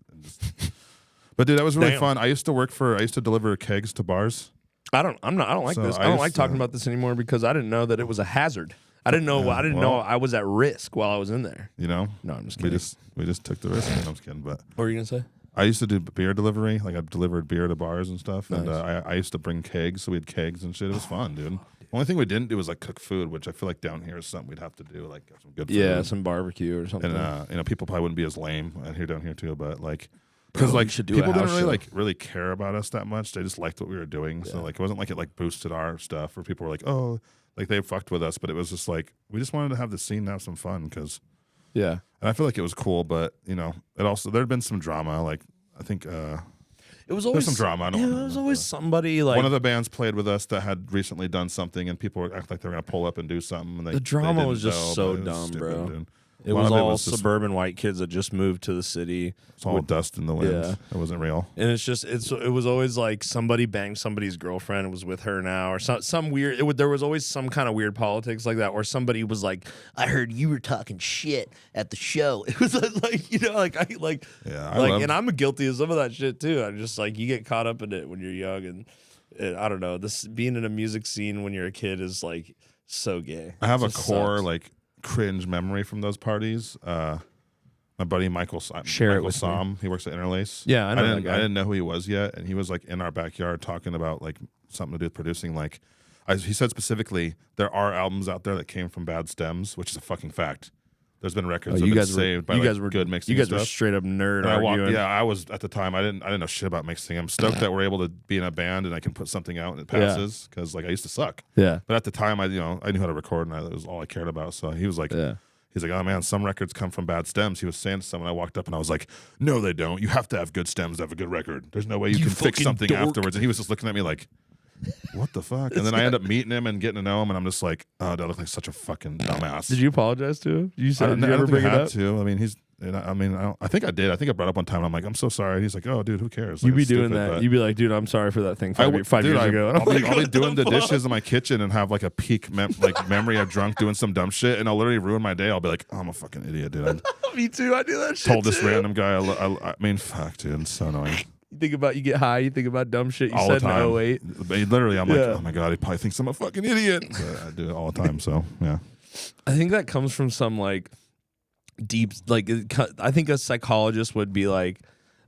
But dude, that was really fun. I used to deliver kegs to bars. I don't like this. I don't like talking about this anymore because I didn't know that it was a hazard. I didn't know I was at risk while I was in there. You know? No, I'm just kidding. We just took the risk. I'm just kidding. But what were you gonna say? I used to do beer delivery. Like I delivered beer to bars and stuff. Nice. And I used to bring kegs, so we had kegs and shit. It was fun, dude. The only thing we didn't do was like cook food, which I feel like down here is something we'd have to do, like some good food. Yeah, some barbecue or something. And people probably wouldn't be as lame down here too, but like because like people didn't really care about us that much. They just liked what we were doing. Yeah. So like it wasn't like it like boosted our stuff, or people were like, oh, like they fucked with us, but it was just like we just wanted to have the scene and have some fun because and I feel like it was cool, but you know, it also there'd been some drama. Like I think it was always some drama. There was always somebody like one of the bands played with us that had recently done something, and people were acting like they were gonna pull up and do something. And the drama was just so dumb, dumb, bro. Dude. It was all suburban white kids that just moved to the city. It's all dust in the wind. Yeah. It wasn't real. And it was always like somebody banged somebody's girlfriend and was with her now, or some weird. There was always some kind of weird politics like that, or somebody was like, "I heard you were talking shit at the show." It was like and I'm guilty of some of that shit too. I'm just like you get caught up in it when you're young, and I don't know. This being in a music scene when you're a kid is like so gay. I have a core like cringe memory from those parties. My buddy Michael Som, he works at Interlace. Yeah, I know that guy. I didn't know who he was yet, and he was like in our backyard talking about like something to do with producing. Like, he said specifically, there are albums out there that came from bad stems, which is a fucking fact. There's been records that have been saved by good mixing. You guys stuff. were straight up nerd arguing. I was at the time. I didn't know shit about mixing. I'm stoked that we're able to be in a band and I can put something out and it passes because like I used to suck. Yeah. But at the time, I knew how to record and that was all I cared about. So he was like, he's like, oh man, some records come from bad stems. He was saying to someone. I walked up and I was like, no, they don't. You have to have good stems to have a good record. There's no way you can fix something afterwards. And he was just looking at me like, what the fuck? And then I end up meeting him and getting to know him, and I'm just like, oh, do I look like such a fucking dumbass? Did you apologize to him? You said, did you ever bring it up? I mean, I think I did. I think I brought it up one time. And I'm like, I'm so sorry. He's like, oh, dude, who cares? Like, you'd be doing that. You'd be like, dude, I'm sorry for that thing 5 years ago. I'll be doing the dishes in my kitchen and have like a peak memory of drunk doing some dumb shit, and I'll literally ruin my day. I'll be like, oh, I'm a fucking idiot, dude. Me too. I do that shit. Told this random guy. I mean, fuck, dude, it's so annoying. You get high, you think about dumb shit you all said the time. in 08. Literally, I'm like, oh my God, he probably thinks I'm a fucking idiot. But I do it all the time, so yeah. I think that comes from some like deep, like I think a psychologist would be like,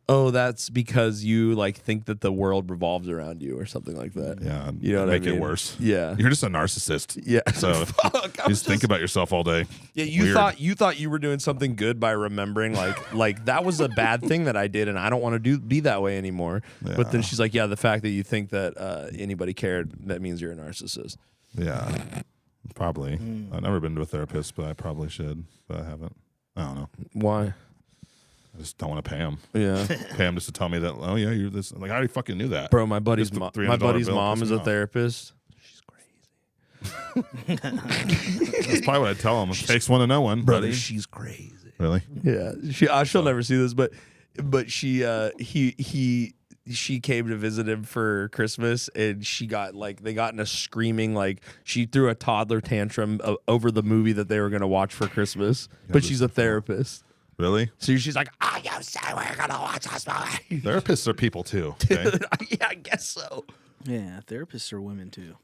oh, that's because you like think that the world revolves around you or something like that. Yeah, you know what make I mean? it worse. Yeah, You're just a narcissist. yeah. So Fuck, you just think about yourself all day. Yeah, you Weird. thought you were doing something good by remembering like that was a bad thing that I did and I don't want to be that way anymore. Yeah. But then she's like, yeah, the fact that you think that anybody cared, that means you're a narcissist. Yeah, probably. I've never been to a therapist, but I probably should. But I haven't. I don't know. Why? I just don't want to pay him. Yeah. Pay him just to tell me that. Oh yeah, you're this. Like I already fucking knew that, Bro, my buddy's Just the my $300 buddy's bill mom pissed is me a off. therapist. She's crazy. That's probably what I tell him. It takes one to know one, Brother, buddy. she's crazy. Really? Yeah. She'll never see this, but she came to visit him for Christmas and they got in a screaming, like she threw a toddler tantrum over the movie that they were going to watch for Christmas, but she's a therapist. Really? So she's like, Oh, you say we're gonna watch this movie? Therapists are people too. Okay? yeah, I guess so. Yeah, therapists are women too.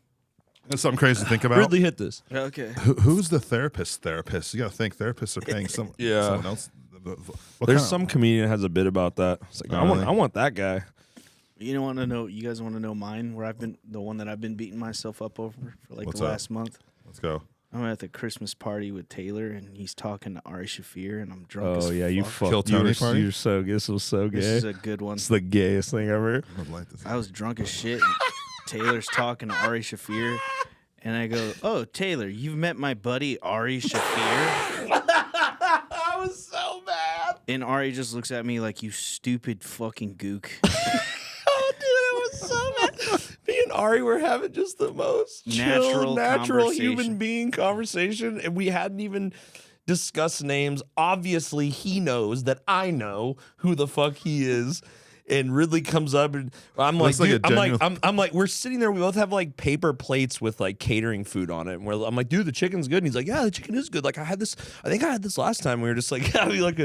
That's something crazy to think about. Ridley hit this. Okay. Who's the therapist? You got to think therapists are paying someone else. There's some comedian that has a bit about that. It's like, Really? I want that guy. You don't want to know? You guys want to know mine? Where I've been, the one that I've been beating myself up over for like What's the up? last month. Let's go. I'm at the Christmas party with Taylor, and he's talking to Ari Shafir, and I'm drunk as Oh yeah, you fuck. fucked. Kill Tony party? You're so gay. This was so gay. This is a good one. It's the gayest thing ever. I would like this. I was drunk as shit. And Taylor's talking to Ari Shafir, and I go, "Oh, Taylor, you've met my buddy Ari Shafir?" I was so mad. And Ari just looks at me like, "You stupid fucking gook." Oh, dude, I was so mad. Me and Ari were having just the most chill, natural conversation. human being conversation, and we hadn't even discussed names. Obviously, he knows that I know who the fuck he is. And Ridley comes up, and I'm like, Looks like dude, a genuine- I'm like, we're sitting there. We both have like paper plates with like catering food on it. And I'm like, dude, the chicken's good. And he's like, yeah, the chicken is good. Like I think I had this last time. We were just like having like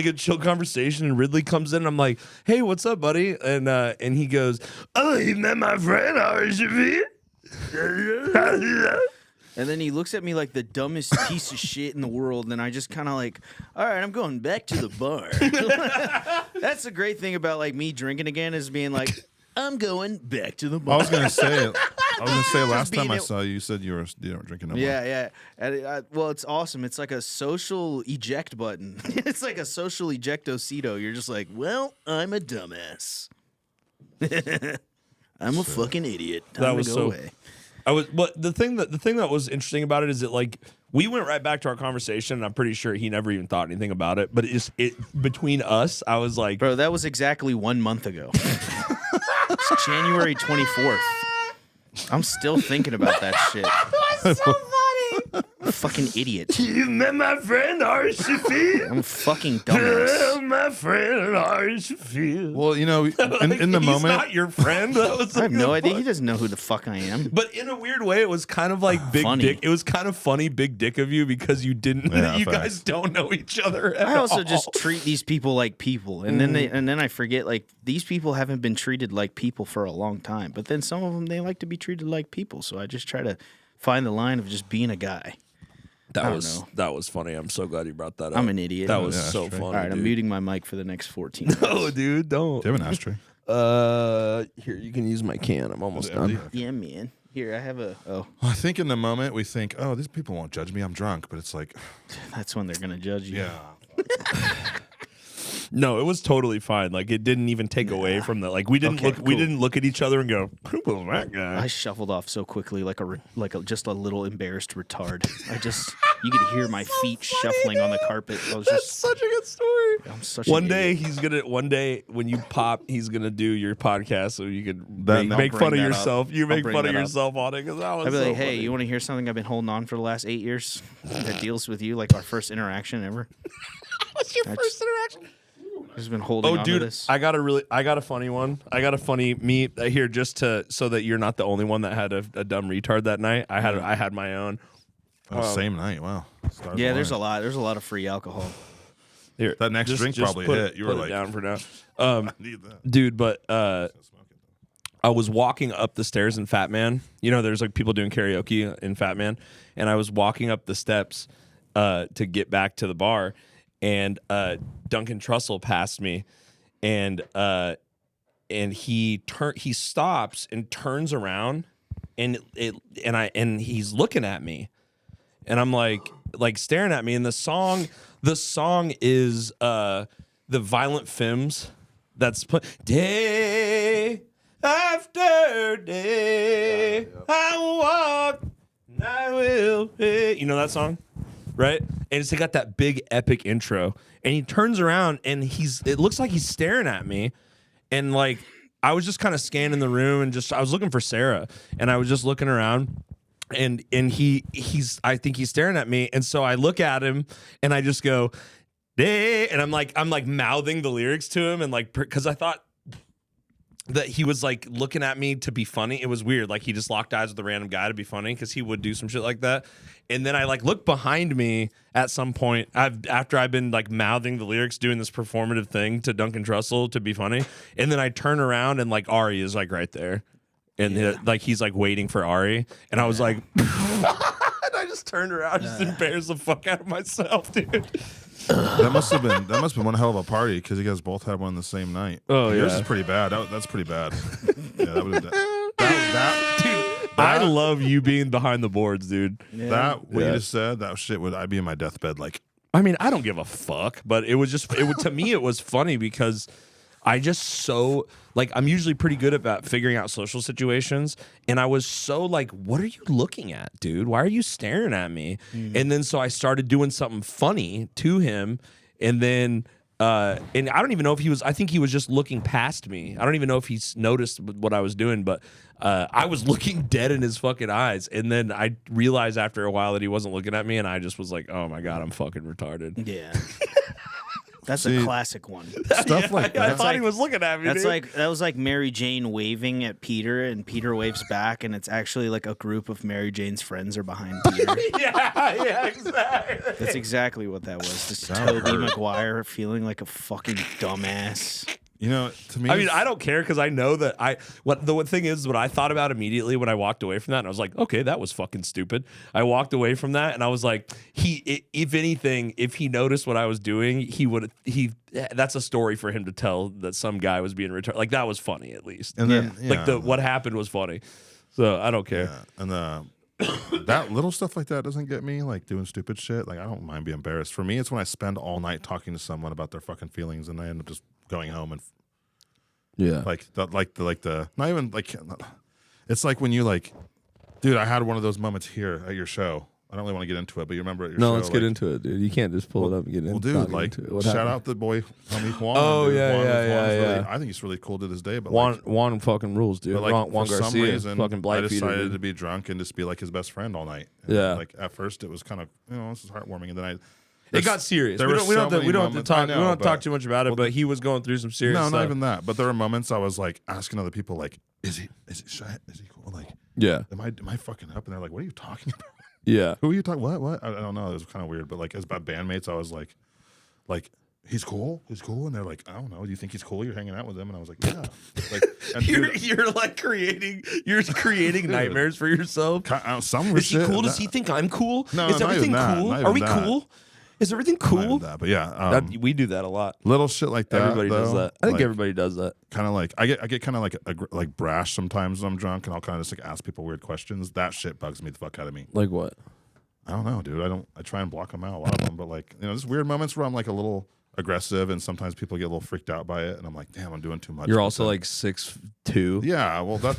a chill conversation. And Ridley comes in, and I'm like, hey, what's up, buddy? And he goes, oh, you met my friend Ari Shafir? And then he looks at me like the dumbest piece of shit in the world, and I just kind of like, all right, I'm going back to the bar. That's the great thing about like me drinking again is being like, I'm going back to the I bar. was gonna say. Last time being I it- saw you, you said you were drinking no more. Yeah. And well, it's awesome. It's like a social eject button. It's like a social ejectocito. You're just like, well, I'm a dumbass. I'm a fucking idiot. Time That to was go so- away. But the thing that was interesting about it is that like we went right back to our conversation, and I'm pretty sure he never even thought anything about it. But it between us, I was like, Bro, that was exactly 1 month ago. It's January 24th. I'm still thinking about that shit. That's so funny. I'm a fucking idiot. you met my friend Ari Shafir. I'm a fucking dumbass. my friend Ari Shafir. Well, you know, in the He's moment, not your friend. That was I have like no the idea. fuck- He doesn't know who the fuck I am. But in a weird way, it was kind of like big Funny. dick. It was kind of funny, big dick of you because you didn't. Yeah, you facts. guys don't know each other. At I also all. just treat these people like people, and then I forget like these people haven't been treated like people for a long time. But then some of them they like to be treated like people, so I just try to find the line of just being a guy. I that don't was know. that was funny. I'm so glad you brought that up. I'm an idiot. That was Yeah, so straight. funny. All right, I'm dude. muting my mic for the next 14 minutes. No, dude, don't. do you have an ashtray? Here you can use my can. I'm almost done. Yeah, man. Here, I have a. Oh, Well, I think in the moment we think, oh, these people won't judge me. I'm drunk, but it's like, that's when they're gonna judge you. yeah, No, it was totally fine. Like it didn't even take away from the like we didn't Okay, look we cool. didn't look at each other and go, who was that guy? I shuffled off so quickly, like just a little embarrassed retard. You could hear my feet shuffling on the carpet. I was That's just, such a good story. I'm such One an day idiot. one day when you pop, he's gonna do your podcast so you could Then make I'll fun of bring that up. yourself. You I'll make bring fun of that up. yourself on it because that was I'd be so like, hey, funny. you want to hear something I've been holding on for the last 8 years that deals with you, like our first interaction ever? What's your That's- first interaction? I've just been holding Oh, on dude, to this. I got a funny one. I got a funny me here just so that you're not the only one that had a dumb retard that night. I had my own. oh, same night. Wow. Stars Yeah, there's a aligned. lot. There's a lot of free alcohol. Here, That next drink probably put hit. You were put it like- down for now, I need that. dude. But I was walking up the stairs in Fat Man. You know, there's like people doing karaoke in Fat Man, and I was walking up the steps to get back to the bar. and Duncan Trussell passed me, and he stops and turns around, and he's looking at me, and I'm like staring at me, and the song is the Violent Femmes that's day after day I walk and I will pay. You know that song? Right? And it's got that big epic intro, and he turns around and it looks like he's staring at me, and like I was just kind of scanning the room and I was looking for Sarah, and I was just looking around, and he's I think he's staring at me, and so I look at him and I just go, "Hey," and I'm like mouthing the lyrics to him, and like because I thought that he was like looking at me to be funny. It was weird. Like he just locked eyes with a random guy to be funny, because he would do some shit like that. And then I like look behind me at some point after I've been like mouthing the lyrics, doing this performative thing to Duncan Trussell to be funny. And then I turn around and like Ari is like right there. And like he's like waiting for Ari. And I was like, and I just turned around, just embarrassed the fuck out of myself, dude. That must have been one hell of a party, because you guys both had one the same night. Oh, yours yeah. is pretty bad. That's pretty bad. Yeah, that would have Dude, I love you being behind the boards, dude. What you just said, that shit would I'd be in my deathbed like. I mean, I don't give a fuck, but it was just to me it was funny, because I just so like I'm usually pretty good about figuring out social situations, and I was so like, what are you looking at, dude? Why are you staring at me? And then so I started doing something funny to him, and then and I don't even know if I think he was just looking past me. I don't even know if he's noticed what I was doing, but I was looking dead in his fucking eyes, and then I realized after a while that he wasn't looking at me, and I just was like, oh my God, I'm fucking retarded. Yeah. That's a classic one. Stuff like that. I thought he was looking at me. That's dude. that was like Mary Jane waving at Peter, and Peter waves back, and it's actually like a group of Mary Jane's friends are behind Peter. yeah, exactly. That's exactly what that was. Just Tobey Maguire feeling like a fucking dumbass. You know, to me, I mean, I don't care, because I know that the thing is, what I thought about immediately when I walked away from that, and I was like, okay, that was fucking stupid. I walked away from that, and I was like, if anything, if he noticed what I was doing, that's a story for him to tell, that some guy was being retarded. Like, that was funny, at least. and then What happened was funny. So I don't care. Yeah. And that little stuff like that doesn't get me, like doing stupid shit. Like I don't mind being embarrassed. For me, it's when I spend all night talking to someone about their fucking feelings, and I end up just going home and not even like it's like when you like, dude, I had one of those moments here at your show. I don't really want to get into it, but you remember at your show. No, let's get into it, dude. You can't just pull it up and get into it. Well, dude, like, shout out the boy, homie Juan. Oh, dude. yeah, Juan yeah. really, I think he's really cool to this day. But Juan fucking rules, dude. but like, Juan for Garcia, some reason, fucking black I decided dude. to be drunk and just be like his best friend all night. And Yeah. like at first, it was kind of, this is heartwarming, and then It got serious. There We were don't so have to many talk. moments- I know, We don't have to talk but- too much about it. But he was going through some serious No, stuff. not even that. But there were moments I was like asking other people, like, is he shy? Is he cool? Like, Yeah, am I fucking up? And they're like, what are you talking about? yeah. Who are you talking? What? I don't know. It was kind of weird. But like as bandmates, I was like, he's cool. He's cool. And they're like, I don't know. Do you think he's cool? You're hanging out with him. And I was like, yeah. Like, and You're like creating nightmares for yourself. some Is he shit, cool? Does he think I'm cool? No, Is not everything even that, cool? not Are even we that. cool? Is everything Not even cool? that, but yeah, We do that a lot. little shit like that. Everybody does though, that. I think like, everybody does that. kind of like I get kind of like brash sometimes when I'm drunk, and I'll kind of just like ask people weird questions. That shit bugs me the fuck out of me. Like what? I don't know, dude. I try and block them out, a lot of them, but like just weird moments where I'm like a little aggressive, and sometimes people get a little freaked out by it, and I'm like, damn, I'm doing too much. You're But also then- like 6'2". yeah. Well, that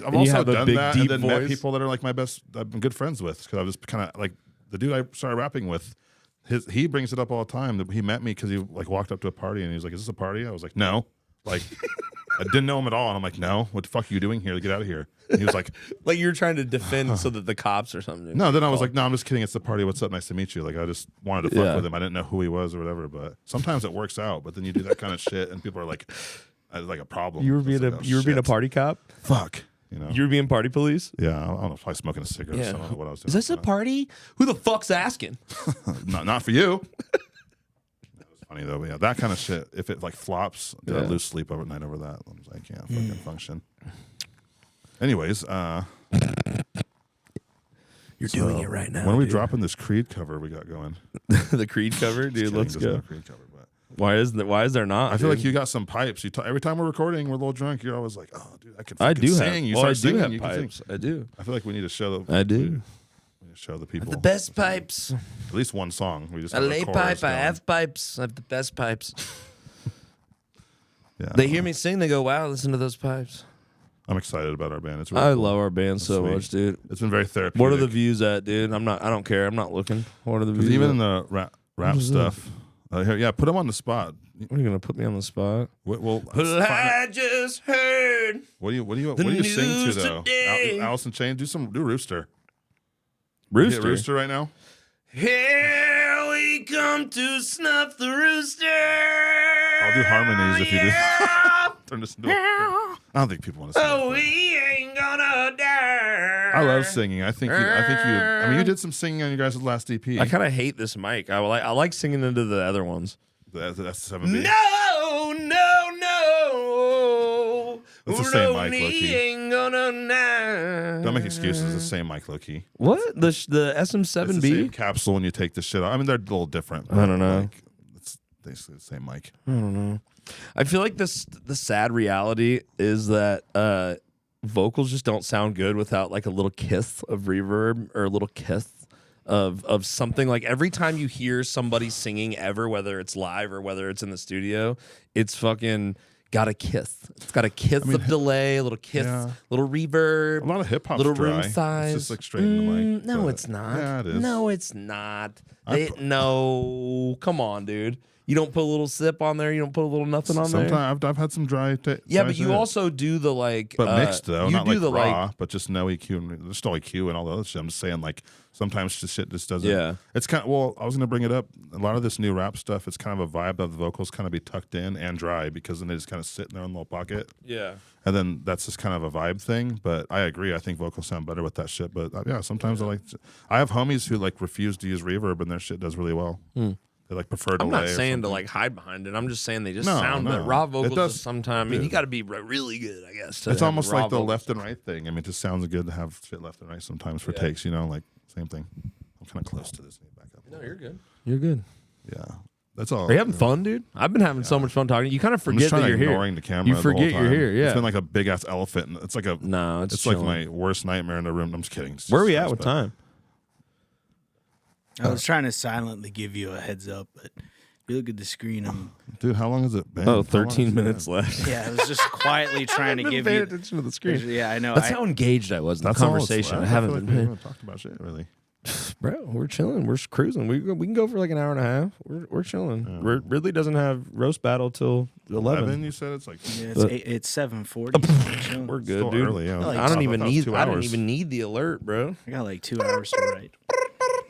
I've you also have a done big, that, deep and then met voice. people that are like I've been good friends with, because I was kind of like the dude I started rapping with. He brings it up all the time. He met me because he like walked up to a party, and he was like, "Is this a party?" I was like, "No." Like, I didn't know him at all, and I'm like, "No, what the fuck are you doing here? Get out of here!" And he was like, Like you're trying to defend so that the cops or something. "No." Then I was like, "No, I'm just kidding. It's the party. What's up? Nice to meet you." Like, I just wanted to fuck Yeah. with him. I didn't know who he was or whatever. But sometimes it works out. But then you do that kind of shit, and people are like, "It's like a problem." You were It's being like, a oh, you were being a shit. party cop. Fuck. You know. You were being party police. Yeah. I don't know. Probably smoking a cigarette. Yeah. Or something, what I was doing. Is this a party? Who the fuck's asking? Not for you. That was funny though. But yeah, that kind of shit. If it like flops, I Yeah. lose sleep over night over that. I was like, can't fucking function. Anyways, You're doing it right now. When are we dude. dropping this Creed cover we got going? The Creed cover, dude? Let's There's no go. Creed cover, but Why is there not? I feel dude? like you got some pipes. Every time we're recording, we're a little drunk. You're always like, "Oh, dude, I can I fucking do sing." have. You Well, I start do singing, have you can sing. pipes. I do. I feel like we need to show the. I do. We need to show the people The best pipes. at least one song. We just I have lay a chorus pipe. I going. have pipes. I have the best pipes. Yeah, They hear me sing. They go, "Wow, listen to those pipes." I'm excited about our band. It's really I cool. love our band so Sweet. much, dude. It's been very therapeutic. What are the views at, dude? I don't care. I'm not looking. What are the views? Even at? in the rap stuff. Yeah, put them on the spot. What, are you gonna put me on the spot? Well, Well, I just heard. what do you The sing to news though? today. Alice in Chains. Do Rooster. Rooster. Hit Rooster right now. Here we come to snuff the rooster. I'll do harmonies if you do. Turn this into. I don't think people want to sing. Oh, that, we ain't gonna die. but I love singing. I think you. I mean, you did some singing on your guys' last EP. I kind of hate this mic. I like singing into the other ones. That's 7B. No, no, no. It's the same mic, We low-key. ain't gonna die. Don't make excuses. It's the same mic, low key. What the It's the same SM7B? capsule when you take the shit out. I mean, they're a little different. I don't know. Like, it's basically the same mic. I don't know. I feel like the sad reality is that vocals just don't sound good without like a little kiss of reverb or a little kiss of something. Like every time you hear somebody singing ever, whether it's live or whether it's in the studio, it's fucking got a kiss. It's got a kiss of delay, a little kiss, yeah. little reverb. A lot of hip hop's little dry. room size. It's just like straight in the mic. No, but- it's not. Yeah, it is. No, it's not. I No, come on, dude. You don't put a little sip on there. You don't put a little nothing on there. Sometimes I've had some dry. Yeah, dry but you shit. also do the like, But mixed though, you not do like the raw, like, but just no EQ and just no EQ and all the other shit. I'm just saying, like sometimes just shit just doesn't. Yeah. It's kind of I was gonna bring it up. A lot of this new rap stuff, it's kind of a vibe of the vocals kind of be tucked in and dry because then they just kind of sit in their own little pocket, yeah. and then that's just kind of a vibe thing. But I agree. I think vocals sound better with that shit. But yeah, sometimes I have homies who like refuse to use reverb and their shit does really well. They like prefer delay. I'm not or saying to something. like hide behind it. I'm just saying they just No, sound no. good. Raw It vocals does- sometimes. I mean, you dude. got to be really good, I guess. to It's have almost raw like the vocals. left and right thing. I mean, it just sounds good to have shit left and right sometimes for takes, you know, like same thing. I'm kind of close to this. Back up. No, you're good. You're good. Yeah. That's all. Are you having fun, dude? I've been having so much fun talking. You kind of I'm forget just trying that to you're here. ignoring the camera. You the forget whole you're time. here. Yeah. It's been like a big ass elephant. It's like a. No, it's like chilling. my worst nightmare in the room. I'm just kidding. Where are we at with time? I was trying to silently give you a heads up, but if you look at the screen, Dude, how long has it been? Oh, How long 13 has it minutes been? left. yeah, I was just quietly trying to give Pay you. attention to the screen. Yeah, I know. That's how engaged I was in That's the all it's conversation. left. I feel haven't like we been. haven't talked about shit really. Bro, we're chilling. We're cruising. We can go for like an hour and a half. We're chilling. Ridley doesn't have roast battle till 11. You said it's like Yeah, But- it's 7:40. We're good, still dude. early. Yeah. like I don't even thought it was need. 2 I don't hours. even need the alert, bro. I got like 2 hours to write.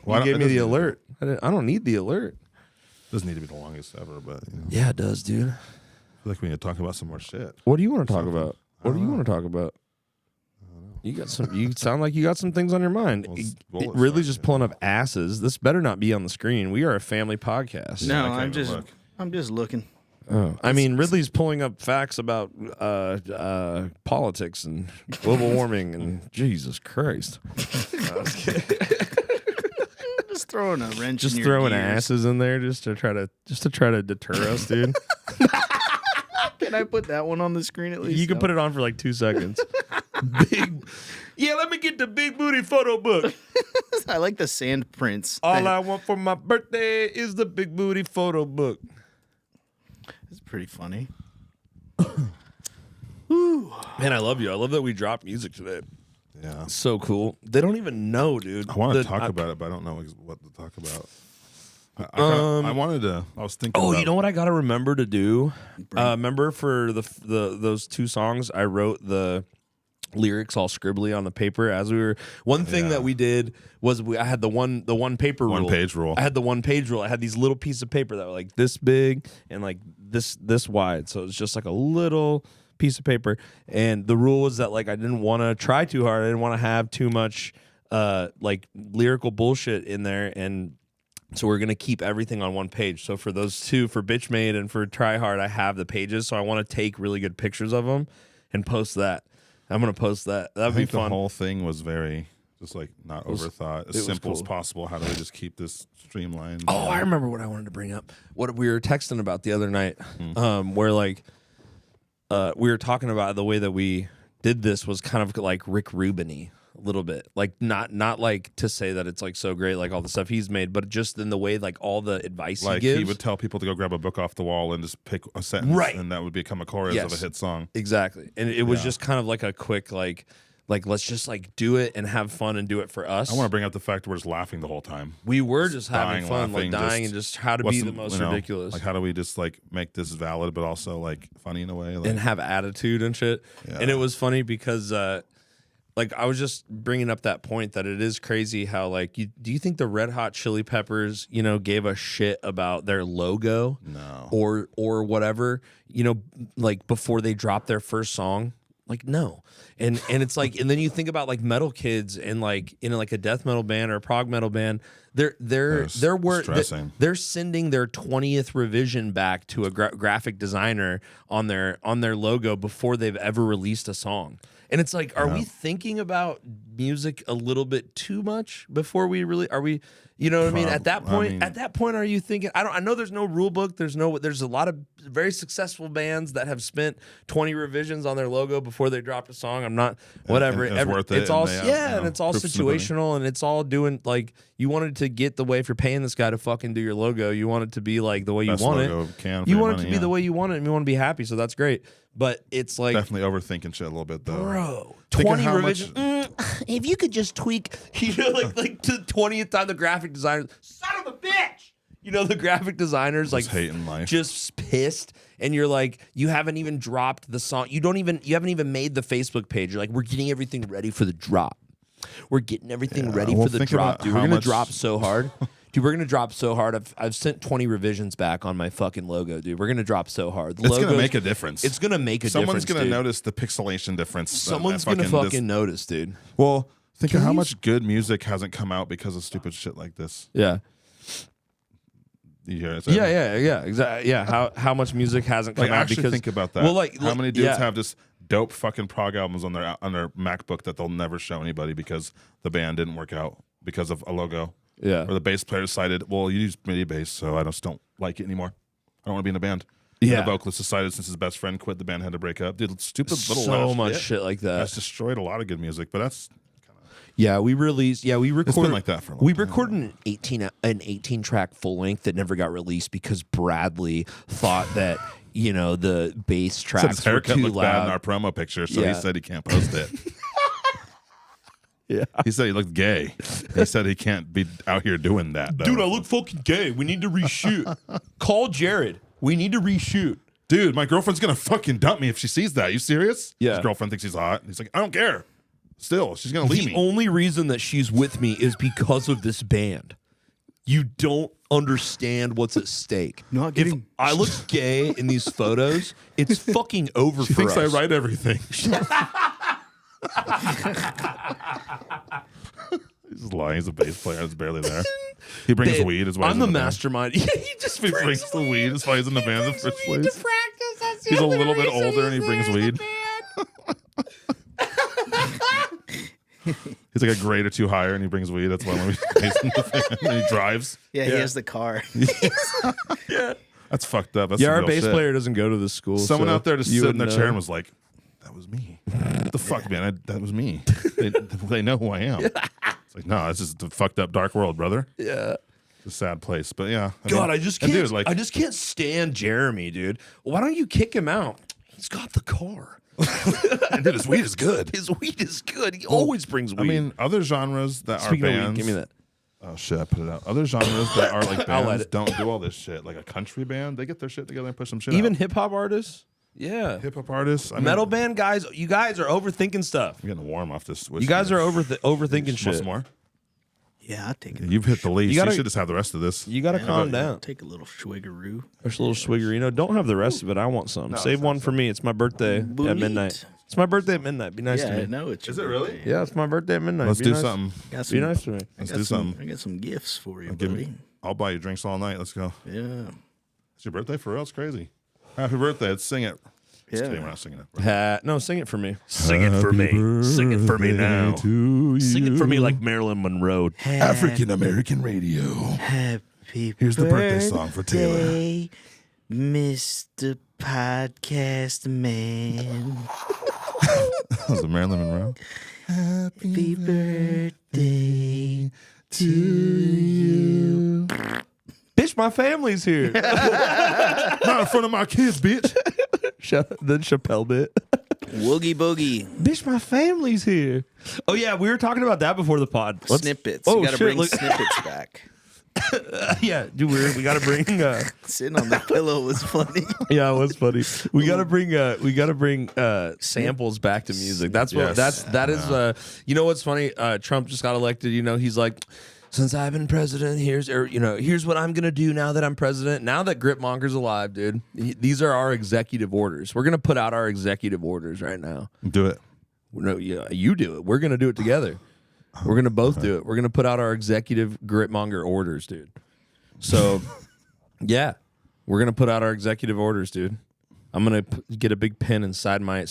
Well, You gave it me the doesn't- alert. I don't need the alert. Doesn't need to be the longest ever, but you know, Yeah, it does, dude. I feel like we need to talk about some more shit. What do you want to talk Something. about? What do you want to talk about? You got some. You sound like you got some things on your mind. Well, it's bullets, Really, right? just pulling up asses. This better not be on the screen. We are a family podcast. No, I can't I'm even just look. I'm just looking. Oh. I mean, Ridley's pulling up facts about politics and global warming and Jesus Christ. Just throwing a wrench. Just in your throwing gears. asses in there just to try to deter us, dude. Can I put that one on the screen at least? You can put it on for like 2 seconds. Yeah, let me get the big booty photo book. I like the sand prints. All I want for my birthday is the big booty photo book. It's pretty funny. Man, I love you. I love that we dropped music today. Yeah. So cool. They don't even know, dude. I want to talk about it, but I don't know what to talk about. I wanted to. I was thinking. Oh, about, you know what I got to remember to do? Remember for those 2 songs, I wrote the lyrics all scribbly on the paper as we were. One thing that we did was I had the one paper rule. 1 page rule. I had the 1 page rule. I had these little pieces of paper that were like this big and like this wide. So it was just like a little piece of paper. And the rule was that like I didn't want to try too hard. I didn't want to have too much like lyrical bullshit in there. And so we're gonna keep everything on 1 page. So for those 2, for Bitchmade and for Tryhard, I have the pages. So I want to take really good pictures of them and post that. I'm gonna post that. That'd I be think the fun. whole thing was very Just like not was- overthought, it was as simple as cool. possible. How do we just keep this streamlined? Oh, I remember what I wanted to bring up. What we were texting about the other night, where like we were talking about the way that we did this was kind of like Rick Rubin-y a little bit. Like not like to say that it's like so great, like all the stuff he's made, but just in the way like all the advice like he gives. he would tell people to go grab a book off the wall and just pick a sentence, Right. and that would become a chorus of a Yes. hit song. Exactly. And it was just kind of like a quick like let's just like do it and have fun and do it for us. I want to bring up the fact that we're just laughing the whole time. We were just Dying, having fun, laughing, like dying and just how to what's be the most you know, ridiculous. Like how do we just like make this valid but also like funny in a way? Like, and have attitude and shit. Yeah. And it was funny because like I was just bringing up that point that it is crazy how like do you think the Red Hot Chili Peppers, you know, gave a shit about their logo no. or whatever, you know, like before they dropped their first song? Like no. And it's like, and then you think about like metal kids and like in like a death metal band or a prog metal band, they're stressing. they're sending their 20th revision back to a graphic designer on their logo before they've ever released a song. And it's like, are we thinking about music a little bit too much before we really are we? You know what I mean? At that point, are you thinking? I know there's no rule book. There's a lot of very successful bands that have spent 20 revisions on their logo before they dropped a song. I'm not whatever. And it's worth it, It's all and they have, and it's all proof of stability. situational, and it's all doing like you wanted to get the way. If you're paying this guy to fucking do your logo, you want it to be like the way Best you want logo it. can for You your want it money, to be the yeah. way you want it, and you want to be happy. So that's great. But it's like, Definitely overthinking shit a little bit though. bro, Think of 20 how revisions. much- If you could just tweak, you know, like to the 20th time, the graphic designers, son of a bitch, you know, the graphic designers like hating life. just pissed, and you're like, you haven't even dropped the song. You haven't even made the Facebook page. You're like, we're getting everything ready for the drop. We're getting everything ready well, for the think drop, about dude. how We're gonna much- drop so hard. Dude, we're gonna drop so hard. I've sent 20 revisions back on my fucking logo, dude. We're gonna drop so hard. The It's gonna logo's- make a difference. It's gonna make a Someone's difference. gonna dude. notice the pixelation difference. Someone's that gonna fucking fucking notice, dude. Well, think of how you- much good music hasn't come out because of stupid shit like this. Yeah. You hear it? Yeah, exactly. Yeah, how much music hasn't come Like, out actually because think about that. Well, like how many dudes yeah. have just dope fucking prog albums on their MacBook that they'll never show anybody because the band didn't work out because of a logo. Yeah. Or the bass player decided, well, you use MIDI bass, so I just don't like it anymore. I don't want to be in a band. And Yeah. the vocalist decided since his best friend quit, the band had to break up. Dude, stupid little so little much shit like that. That's destroyed a lot of good music, but that's Yeah, we recorded like that for a long We time. recorded an 18 track full length that never got released because Bradley thought that, you know, the bass said tracks his were haircut too looked bad in loud. our promo picture, so Yeah. he said he can't post it. Yeah. He said he looked gay. He said he can't be out here doing that. Though. Dude, I look fucking gay. We need to reshoot. Call Jared. We need to reshoot. Dude, my girlfriend's gonna fucking dump me if she sees that. You serious? Yeah. His girlfriend thinks he's hot. He's like, I don't care. Still, she's gonna leave The me. only reason that she's with me is because of this band. You don't understand what's at stake. Not If getting- I look gay in these photos, it's fucking over She for thinks us. I write everything. He's lying. He's a bass player. He's barely there. He brings Babe, weed. Is why I'm he's the in band. mastermind. Yeah, he just He brings the weed. That's why he's in the band in the first place. He's a little bit older and he brings weed. He's like a grade or two higher and he brings weed. That's why when he's in the band and he drives. Yeah, he has the car. That's fucked up. That's Yeah, some our real bass shit. player doesn't go to this school. Someone so out there just you sitting in their wouldn't chair know. and was like, that was me. What the fuck, man? That was me. They know who I am. It's like, no, this is the fucked up dark world, brother. Yeah. It's a sad place. But yeah. God, I just can't. Dude, I just can't stand Jeremy, dude. Why don't you kick him out? He's got the car. dude, his weed is good. His weed is good. He always brings weed. I mean, other genres that Speaking are of weed, bands. give me that. Oh shit, I put it out. Other genres that are like I'll let bands it. don't do all this shit. Like a country band, they get their shit together and push some shit Even out. hip hop artists. Yeah. Hip hop artists. I mean, Metal band guys. You guys are overthinking stuff. I'm getting warm off this. You guys are overthinking Want shit. some more? Yeah, I'll take it. You've hit the least. You You, gotta- should just have the rest of this. You gotta calm down. Take a little swiggeroo. There's a little swiggerino. Don't have the rest of it. I want some. Save one for me. It's my birthday at Bonito. midnight. It's my birthday at midnight. Be nice Yeah, to I me. know it's. Is your it really? birthday. Yeah, it's my birthday at midnight. Let's Be do nice. something. Got Be nice to me. Let's I do got some. something. I got some gifts for you, Give buddy. me. I'll buy you drinks all night. Let's go. Yeah. It's your birthday for real. It's crazy. Happy birthday. Let's sing it. Just Yeah. kidding, we're not singing it. No, sing it for me. Sing it for me. Sing it for me now. Sing it for me like Marilyn Monroe. African American radio. Happy Here's the birthday song for Taylor. birthday, Mr. Podcast Man. That was a Marilyn Monroe. Happy birthday to you. Bitch, my family's here. Not in front of my kids, bitch. The Chappelle bit. Woogie boogie. Bitch, my family's here. Oh, yeah, we were talking about that before the pod. Snippets. Oh, You got to shit, bring look- snippets back. Yeah, dude, we got to bring... Sitting on the pillow was funny. Yeah, it was funny. We gotta bring samples back to music. That's what Yes. that is. You know what's funny? Trump just got elected. You know, he's like, since I've been president, here's what I'm gonna do now that I'm president. Now that GRITMONGER's alive, dude, these are our executive orders. We're gonna put out our executive orders right now. Do it. No, yeah, you do it. We're gonna do it together. We're gonna both do it. We're gonna put out our executive GRITMONGER orders, dude. So, yeah. We're gonna put out our executive orders, dude. I'm gonna get a big pen and sign my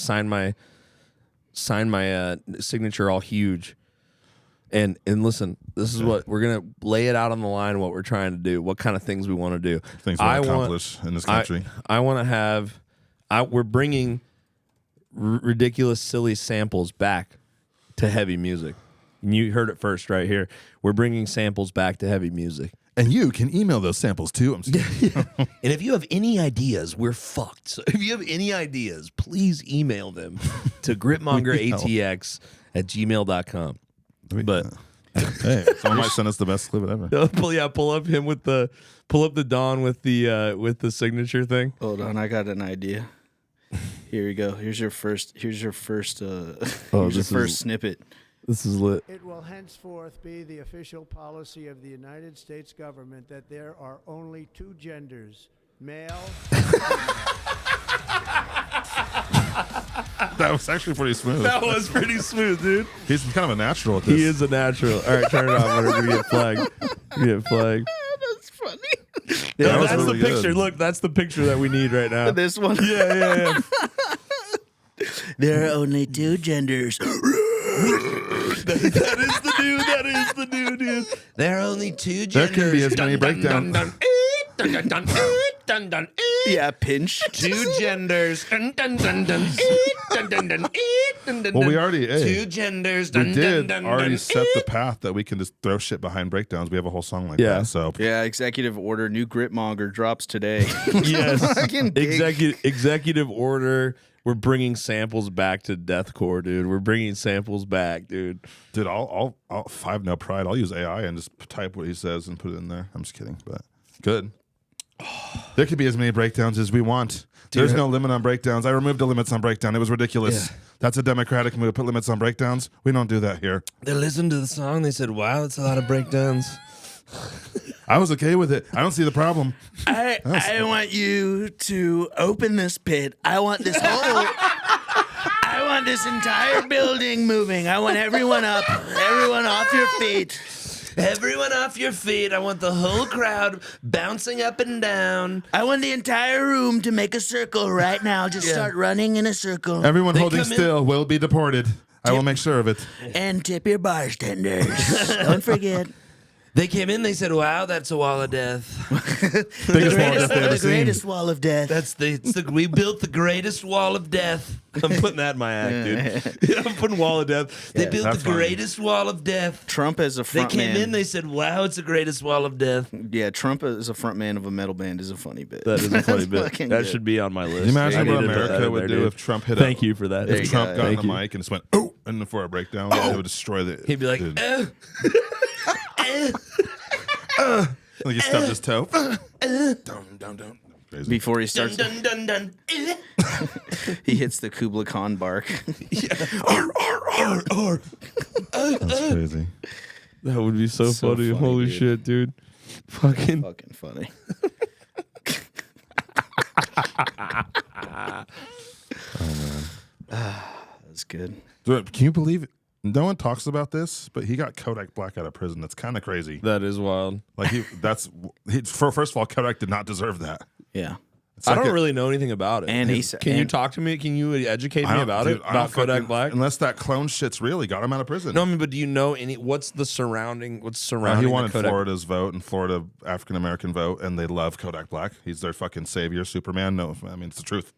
signature all huge. And listen, this is what we're gonna lay it out on the line. What we're trying to do, what kind of things we want to do, Things we want to accomplish in this country. I want to have. We're bringing ridiculous, silly samples back to heavy music. And you heard it first right here. We're bringing samples back to heavy music. And you can email those samples too. I'm just kidding. And if you have any ideas, we're fucked. So if you have any ideas, please email them to gritmongeratx@gmail.com. But Hey, someone might send us the best clip ever. pull up the Don with the signature thing. Hold on, I got an idea. Here we go. Here's your first snippet. This is lit. It will henceforth be the official policy of the United States government that there are only two genders, male and That was actually pretty smooth. That was pretty smooth, dude. He's kind of a natural at this. He is a natural. All right, turn it off. We're gonna get flagged. Get flagged. That's funny. Yeah, That was that's really the picture. good. That's the picture that we need right now. This one. Yeah. There are only two genders. That is the dude. There are only two There genders. can be as many breakdowns. Yeah, pinch. Two genders. Well, we already two genders. we did already set the path that we can just throw shit behind breakdowns. We have a whole song like Yeah. that. So Yeah, executive order. New GRITMONGER drops today. Yes. Fucking big. Executive order. We're bringing samples back to deathcore, dude. We're bringing samples back, dude. dude, I'll five no pride. I'll use AI and just type what he says and put it in there. I'm just kidding, but good. There could be as many breakdowns as we want. There's no limit on breakdowns. I removed the limits on breakdown. It was ridiculous. Yeah. That's a democratic move. Put limits on breakdowns. We don't do that here. They listened to the song. They said, "Wow, that's a lot of breakdowns." I was okay with it. I don't see the problem. I want you to open this pit. I want this entire building moving. I want everyone up, everyone off your feet. Everyone off your feet. I want the whole crowd bouncing up and down. I want the entire room to make a circle right now. Just start running in a circle. Everyone They holding come in- still will be deported. I will make sure of it. And tip your bartenders. Don't forget. They came in. They said, "Wow, that's a wall of death." Biggest wall of death they ever The seen. greatest wall of death. We built the greatest wall of death. I'm putting that in my act, dude. I'm putting wall of death. They built that's the funny. greatest wall of death. Trump as a They front came man. in. They said, "Wow, it's the greatest wall of death." Yeah, Trump as a front man of a metal band is a funny bit. That is a funny bit. fucking That good. should be on my list. Can you imagine I what need to put that America in would there, do dude. if Trump hit Thank up? you for that. There If you Trump go. got on Thank the you. mic and just went, oh, and before a breakdown, it would destroy the. He'd be like, dude. Like he stubbed his toe. Don't. Crazy. Before he starts, dun dun dun. he hits the Kubla Khan bark. That's crazy. That would be so, So funny. funny, Holy dude. shit, dude. Fucking. Fucking funny. That's good. Dude, can you believe it? No one talks about this, but he got Kodak Black out of prison. That's kind of crazy. That is wild. Like first of all, Kodak did not deserve that. Yeah. I don't really know anything about it. And Can you talk to me? Can you educate me about it? About Kodak Black? Unless that clone shit's real, he got him out of prison. No, I mean, but do you know what's surrounding he wanted Florida's vote and Florida African American vote, and they love Kodak Black. He's their fucking savior, Superman. No, I mean it's the truth.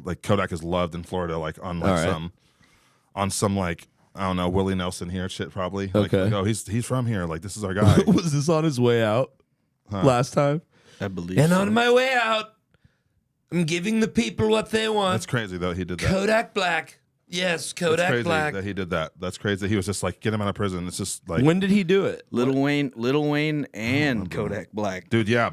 Like Kodak is loved in Florida, like on some like I don't know Willie Nelson here shit probably. Okay. Like, oh, he's from here. Like this is our guy. Was this on his way out last time? I believe. And so. on my way out, I'm giving the people what they want. That's crazy though. He did that. Kodak Black. Yes, That's Kodak crazy Black. that he did that. That's crazy. He was just like, get him out of prison. It's just like, When did he do it? Lil Wayne, and Kodak Black. dude, yeah.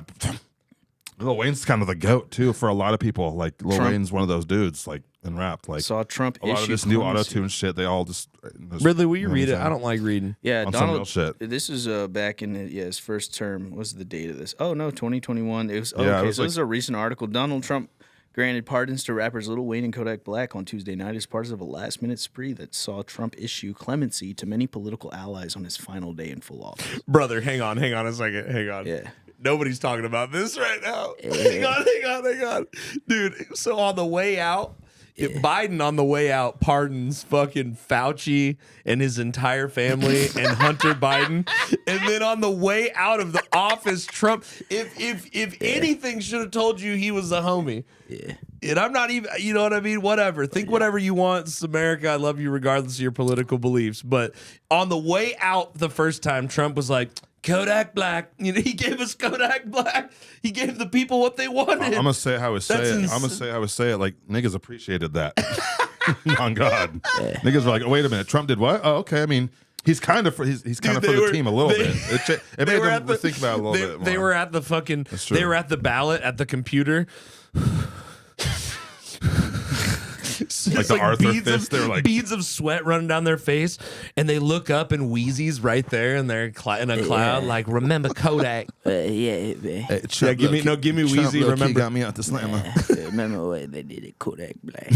Lil Wayne's kind of the goat too for a lot of people. Like Lil Wayne's one of those dudes, like in rap. Like Saw Trump a lot of issue this new clemency. auto-tune shit. They all just Ridley, will you read it? I don't like reading. Yeah, on some real Donald. shit. This is back in his first term. What's the date of this? Oh no, 2021. It was okay. Yeah, it was so like- this is a recent article. Donald Trump granted pardons to rappers Lil Wayne and Kodak Black on Tuesday night as part of a last-minute spree that saw Trump issue clemency to many political allies on his final day in full office. Brother, hang on a second. Hang on. Yeah. Nobody's talking about this right now. Hang on. Dude, so on the way out, Biden on the way out pardons fucking Fauci and his entire family and Hunter Biden. And then on the way out of the office, Trump, if anything, should have told you he was a homie. Yeah. And I'm not even, you know what I mean? Whatever. Think whatever you want. It's America. I love you regardless of your political beliefs. But on the way out the first time, Trump was like, Kodak Black. You know, he gave us Kodak Black. He gave the people what they wanted. I'm gonna say how I would say That's it. ins- I'm gonna say how I would say it. Like niggas appreciated that. On God, niggas were like, oh, wait a minute, Trump did what? Oh, okay. I mean, he's kind of for he's kind of for the team a little bit. It made them think about it a little bit more. They were at the fucking. true. They were at the ballot at the computer. Like the Arthur fist, they were like beads of sweat running down their face, and they look up and Wheezy's right there, and they're in a cloud. Like, remember Kodak? Yeah, Hey, Yeah, give me Trump Wheezy. low-key Remember? got me out the slammer. remember what they did at Kodak Black.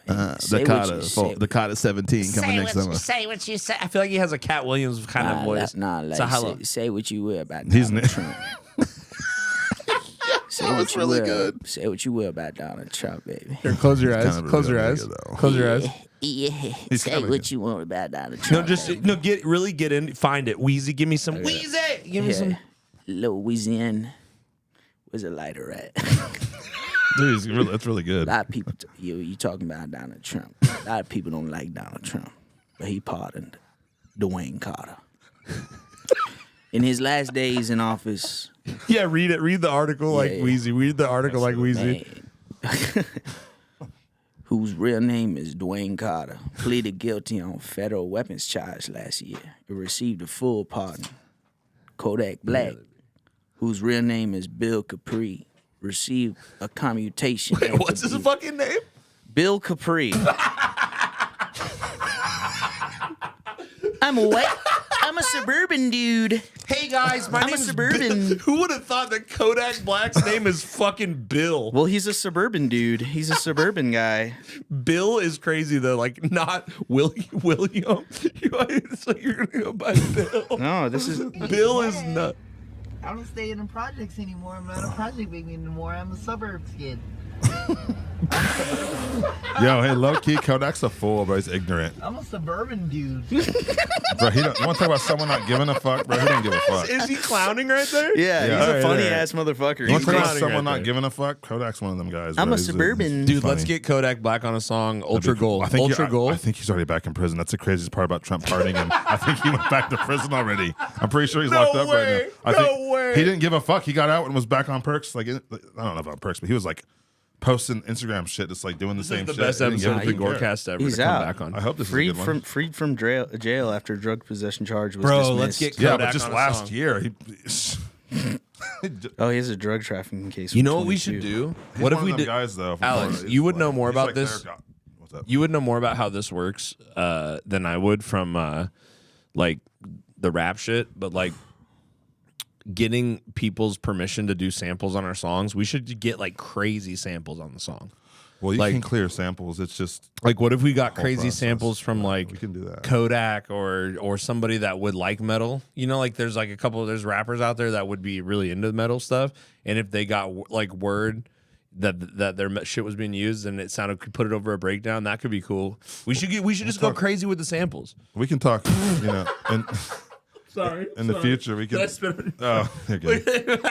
The Carter 17 coming next summer. Say what you say. I feel like he has a Cat Williams kind of voice. Like, hello. say what you will about He's Donald Trump. Say what you really will. good. Say what you will about Donald Trump, baby. Here, close your eyes. kind of a Close real your eyes. nigga, though. Close your eyes. Yeah, say kinda what good. you want about Donald No, Trump. just baby. get in. Find it. Wheezy, give me some Wheezy. Give me some. Louisiana. Where's the lighter at? Dude, that's really A good. lot of people, you talking about Donald Trump. A lot of people don't like Donald Trump, but he pardoned Dwayne Carter. In his last days in office, Yeah, read it. Read the article like Yeah. Wheezy. Read the article like Wheezy. man, whose real name is Dwayne Carter, pleaded guilty on federal weapons charge last year and received a full pardon. Kodak Black, whose real name is Bill Capri, received a commutation. Wait, what's his fucking name? Bill Capri. I'm a suburban dude. Hey guys, my I'm a name's suburban. Bill. Who would have thought that Kodak Black's name is fucking Bill? Well, he's a suburban dude. He's a suburban guy. Bill is crazy though. Like not William. It's like you're gonna go by Bill. No, this is Bill is not. I don't stay in the projects anymore. I'm not a project baby anymore. I'm a suburbs kid. Yo, hey, low key, Kodak's a fool, bro. He's ignorant. I'm a suburban dude. Bro, you want to talk about someone not giving a fuck, bro? He don't give a fuck. Is he clowning right there? yeah, Yeah. he's a Alright, funny alright. ass motherfucker. You want to talk about clowning someone right not there. giving a fuck? Kodak's one of them guys. I'm bro. a suburban. Dude, funny. let's get Kodak Black on a song. Ultra Gold. I think Ultra Gold. I think he's already back in prison. That's the craziest part about Trump pardoning him. I think he went back to prison already. I'm pretty sure he's No locked up way. right now. I No think way. He didn't give a fuck. He got out and was back on perks. Like I don't know about perks, but he was like posting Instagram shit, just like doing the This same is the shit. best He didn't episode of the give a fuck. Gorecast ever He's to come out. back on. I hope this freed is a good from one. freed from jail after drug possession charge was Bro, dismissed. let's get Yeah, Kodak but just on a last song. year, he. Oh, he has a drug trafficking case. You from know what we should 22. do? He's What if one we of them did? guys though? from Alex, Florida. you He's would know like- more he's about like this. their guy. What's up? You would know more about how this works than I would from like the rap shit, but like getting people's permission to do samples on our songs. We should get like crazy samples on the song. Well, you like, can clear samples. It's just like what if we got whole crazy process. samples from like we can do that. Kodak or somebody that would like metal? You know, like there's like there's rappers out there that would be really into metal stuff, and if they got like word that their shit was being used and it sounded, could put it over a breakdown, that could be cool. We should just go crazy with the samples. We can talk, you know, and in the future we can. Oh, you're good.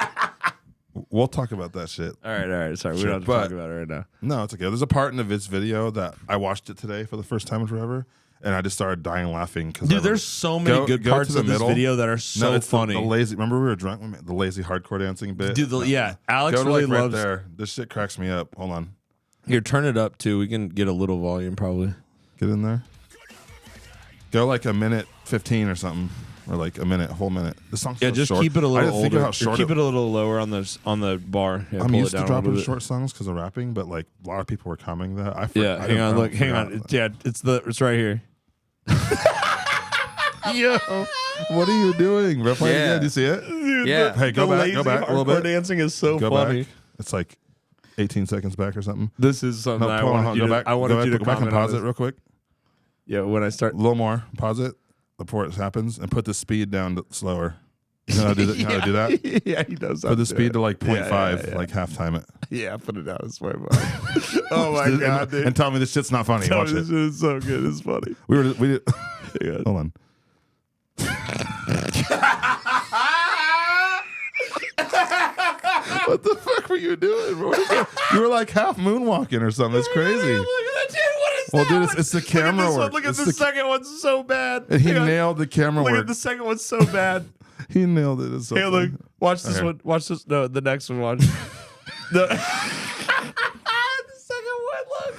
We'll talk about that shit. All right. Sorry, we Sure, don't have to but- talk about it right now. No, it's okay. There's a part in the Vids video that I watched it today for the first time in forever, and I just started dying laughing because Dude, there's so many good go parts to the of this middle. video that are so it's funny. The lazy. Remember we were drunk. The lazy hardcore dancing bit. Dude, Alex Go to really like loves. right there. This shit cracks me up. Hold on. Here, turn it up too. We can get a little volume probably. Get in there. Go like a minute 15 or something, or like a whole minute. The song's Yeah, so just short. keep it a I little didn't think older. of how short Keep it a little lower on the bar. Yeah, I'm pull used it to down a dropping little bit. short songs because of rapping, but like a lot of people were commenting that. Yeah, hang on. Look, hang on. It's right here. Yo, what are you doing? Rep play again. Do you see it? Yeah. Hey, go back a little bit. Dancing is so Go funny. back. It's like 18 seconds back or something. This is something I wanted you go to. back. I wanted you to go back and comment on pause it this. real quick. Yeah, when I start. A little more. Pause it before it happens, and put the speed down to slower. You know how to do that? You know how to do that? Yeah, he does. Put the speed to like 0.5, Yeah. like half time it. Yeah, put it down this way. Oh my god, dude! And tell me this shit's not funny. Tell Watch me this it. shit is so good. It's funny. We did. Hang on. Hold on. What the fuck were you doing, bro? You were like half moonwalking or something. It's crazy. Look at that, dude. What is Well, that dude, one? it's the camera Look at this work. one. Look at It's the the- second one. So bad. And he Hang on. nailed the camera Look work. at the second one. So bad. He nailed it. It's so Hey, look. funny. Watch this Okay. one. Watch this. No, the next one. Watch. The second one.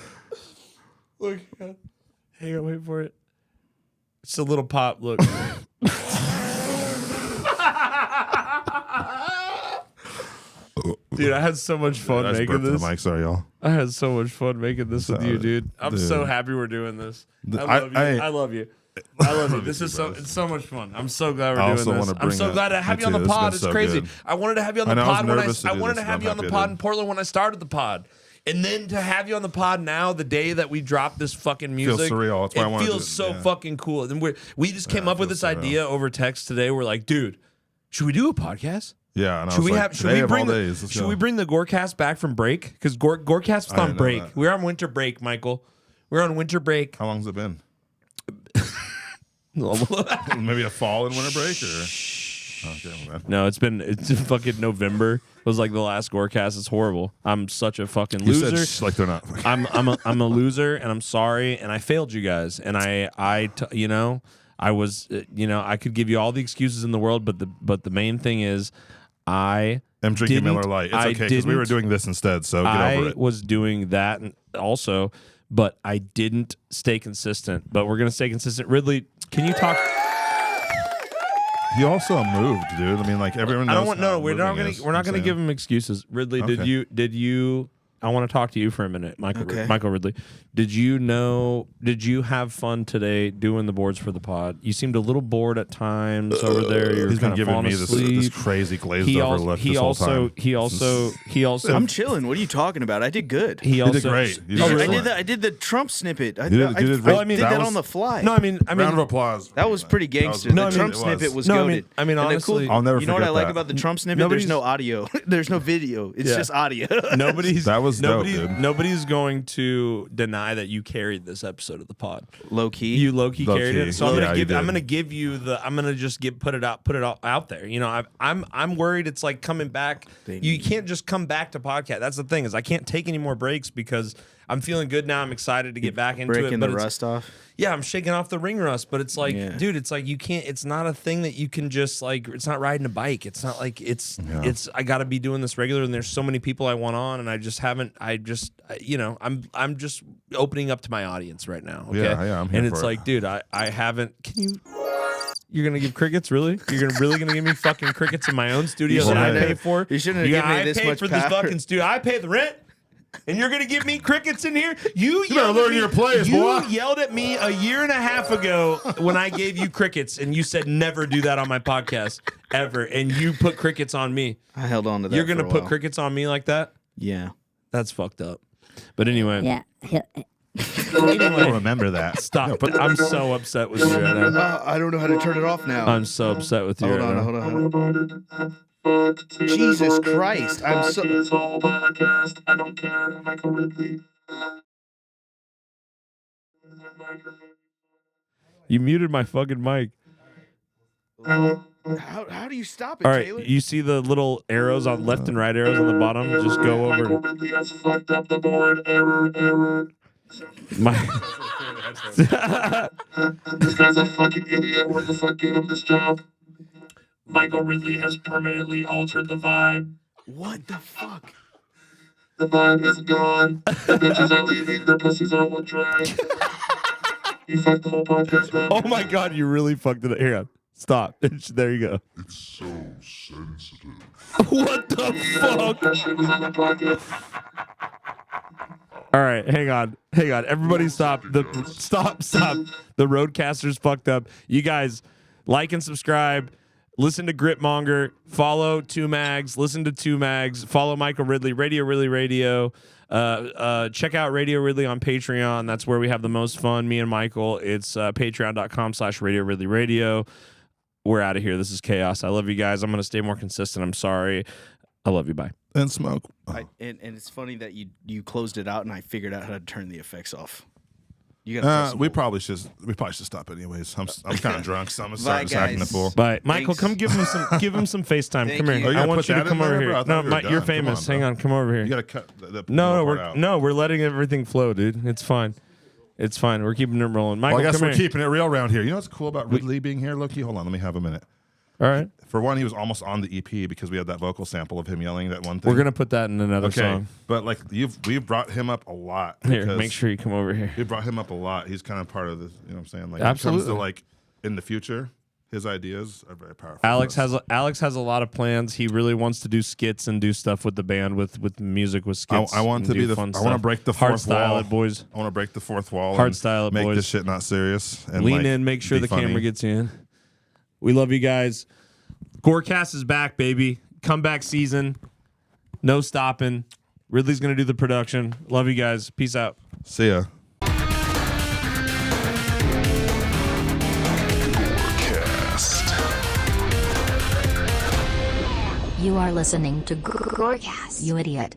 Look. Look. Hang on. Wait for it. It's a little pop. Look. Dude, I had so much fun I just making burped in this. the mic. Sorry, y'all. I had so much fun making this with you, dude. I'm Dude. so happy we're doing this. The- I love you. I- I love you. I love you. This is so it's so much fun. I'm so glad we're I doing also this. wanna I'm bring so it. glad to have Me you on the too. It's pod. been It's so crazy. good. I wanted to have you on the I know, I was pod when nervous to I do wanted this, to but have I'm you on the happy I pod did. in Portland when I started the pod. And then to have you on the pod now, the day that we dropped this fucking music, surreal. That's why I it wanted to feels do it. so Yeah. fucking cool. And we just came Yeah, up it with feels this surreal. idea over text today. We're like, dude, should we do a podcast? Yeah, and I Should was we like, have? Should today we of all bring? days, let's Should go. we bring the Gorecast back from break? Because Gorecast's I on didn't know break. that. We're on winter break, Michael. We're on winter break. How long's it been? Maybe a fall and winter break, or okay, well, No, it's fucking November. It was like the last Gorecast. It's horrible. I'm such a fucking you loser. said like they're not. I'm a loser, and I'm sorry, and I failed you guys, and you know, I was, you know, I could give you all the excuses in the world, but the main thing is, I I'm drinking didn't- Miller Lite. It's I okay because we were didn't- doing this instead. So get I over it. was doing that also, but I didn't stay consistent. But we're gonna stay consistent. Ridley, can you talk? He also moved, dude. I mean, like everyone knows. I don't want. how No, we're not moving gonna. is, We're not gonna I'm give saying. him excuses. Ridley, Okay. did you? I want to talk to you for a minute, Michael. Okay. Michael Ridley. Did you have fun today doing the boards for the pod? You seemed a little bored at times over there. You're He's been kind of giving falling me this asleep. crazy glazed He over also, look he this whole also, time. he also, I'm chilling. What are you talking about? I did good. he You also did great. You did I excellent. did that. I did the Trump snippet. I You did did great. that That was- on the fly. No, I mean, Round of applause. That was pretty gangster. No, I The mean, Trump it snippet was. was No, goated. I mean, And the honestly, I'll never you know what I forget like that. about the Trump snippet? Nobody's- There's no audio. There's no video. It's Yeah. just audio. nobody's That was dope, nobody, dude. nobody's going to deny that you carried this episode of the pod. Low key. You low key carried Low-key. it. So Yeah, you I'm did. gonna give you the. I'm gonna just put it all out there. You know, I'm worried it's like coming back. You can't just come back to podcast. That's the thing is I can't take any more breaks because I'm feeling good now. I'm excited to get back into it. breaking But the it's- rust off. Yeah, I'm shaking off the ring rust, but it's like, Yeah. dude, it's like you can't. It's not a thing that you can just like. It's not riding a bike. It's not like it's. I got to be doing this regular, and there's so many people I want on, and I just haven't. You know, I'm just opening up to my audience right now. Okay? Yeah, I'm here and it's for it. like, dude, I haven't. Can you? You're gonna give crickets, really? You're really gonna give me fucking crickets in my own studio that I shouldn't pay have- for? you shouldn't have given me I this paid much for this power. fucking studio. I pay the rent. And you're gonna give me crickets in here? You better yelled at learn me, your place, you boy. yelled at me a year and a half ago when I gave you crickets, and you said never do that on my podcast ever. And you put crickets on me. I held on to that. You're gonna for a put while. crickets on me like that? Yeah. That's fucked up. But anyway, Yeah. I don't remember that. stop. But I'm so upset with you right now. I don't know how to turn it off now. I'm so upset with you hold right on, now. hold on. Jesus Christ! I'm so. You muted my fucking mic. How do you stop it, All right, Taylor? you see the little arrows on left and right arrows on the bottom? Just go over. My Michael Ridley has permanently altered the vibe. What the fuck? The vibe is gone. The bitches are leaving. Their pussies are one dry. You fucked the whole podcast up. oh my god, you really fucked it up. Here, stop. There you go. It's so sensitive. What the fuck? All right, hang on. Everybody stop. Stop. The Roadcaster's fucked up. You guys, like and subscribe. Listen to Gritmonger. Follow Tumaggz. Listen to Tumaggz. Follow Michael Ridley. Radio Ridley Radio. Check out Radio Ridley on Patreon. That's where we have the most fun. Me and Michael. It's patreon.com/Radio Ridley Radio. We're out of here. This is chaos. I love you guys. I'm gonna stay more consistent. I'm sorry. I love you. Bye. And smoke. And it's funny that you closed it out and I figured out how to turn the effects off. You got. We probably should stop anyways. I'm kind of drunk, so I'm gonna start Bye, acting the guys. fool. Bye, Michael. Thanks. Come give him some FaceTime. Thank Come here. you. Oh, you I gotta want put you to that in come over there, here. bro? I thought No, we were you're done. famous. Come on, Hang on. Come over here. You gotta cut the No, part out. we're letting everything flow, dude. It's fine. It's fine. We're keeping it rolling. Michael, Well, I guess come we're here. keeping it real around here. You know what's cool about Ridley being here, Loki? Hold on, let me have a minute. All right. For one, he was almost on the EP because we had that vocal sample of him yelling that one thing. We're gonna put that in another okay, song. but like we've brought him up a lot. Here, because make sure you come over here. we brought him up a lot. He's kind of part of this. You know what I'm saying? Like Absolutely. When it comes to like in the future, his ideas are very powerful. Alex has a lot of plans. He really wants to do skits and do stuff with the band with music with skits. I want and to be do the. fun I want to stuff. break the hard fourth style wall, it, boys. I want to break the fourth wall. Hard and style it, make boys. this shit not serious and Lean like, in, make sure be the funny. camera gets you in. We love you guys. Gorecast is back, baby. Comeback season. No stopping. Ridley's gonna do the production. Love you guys. Peace out. See ya. You are listening to Gorecast, you idiot.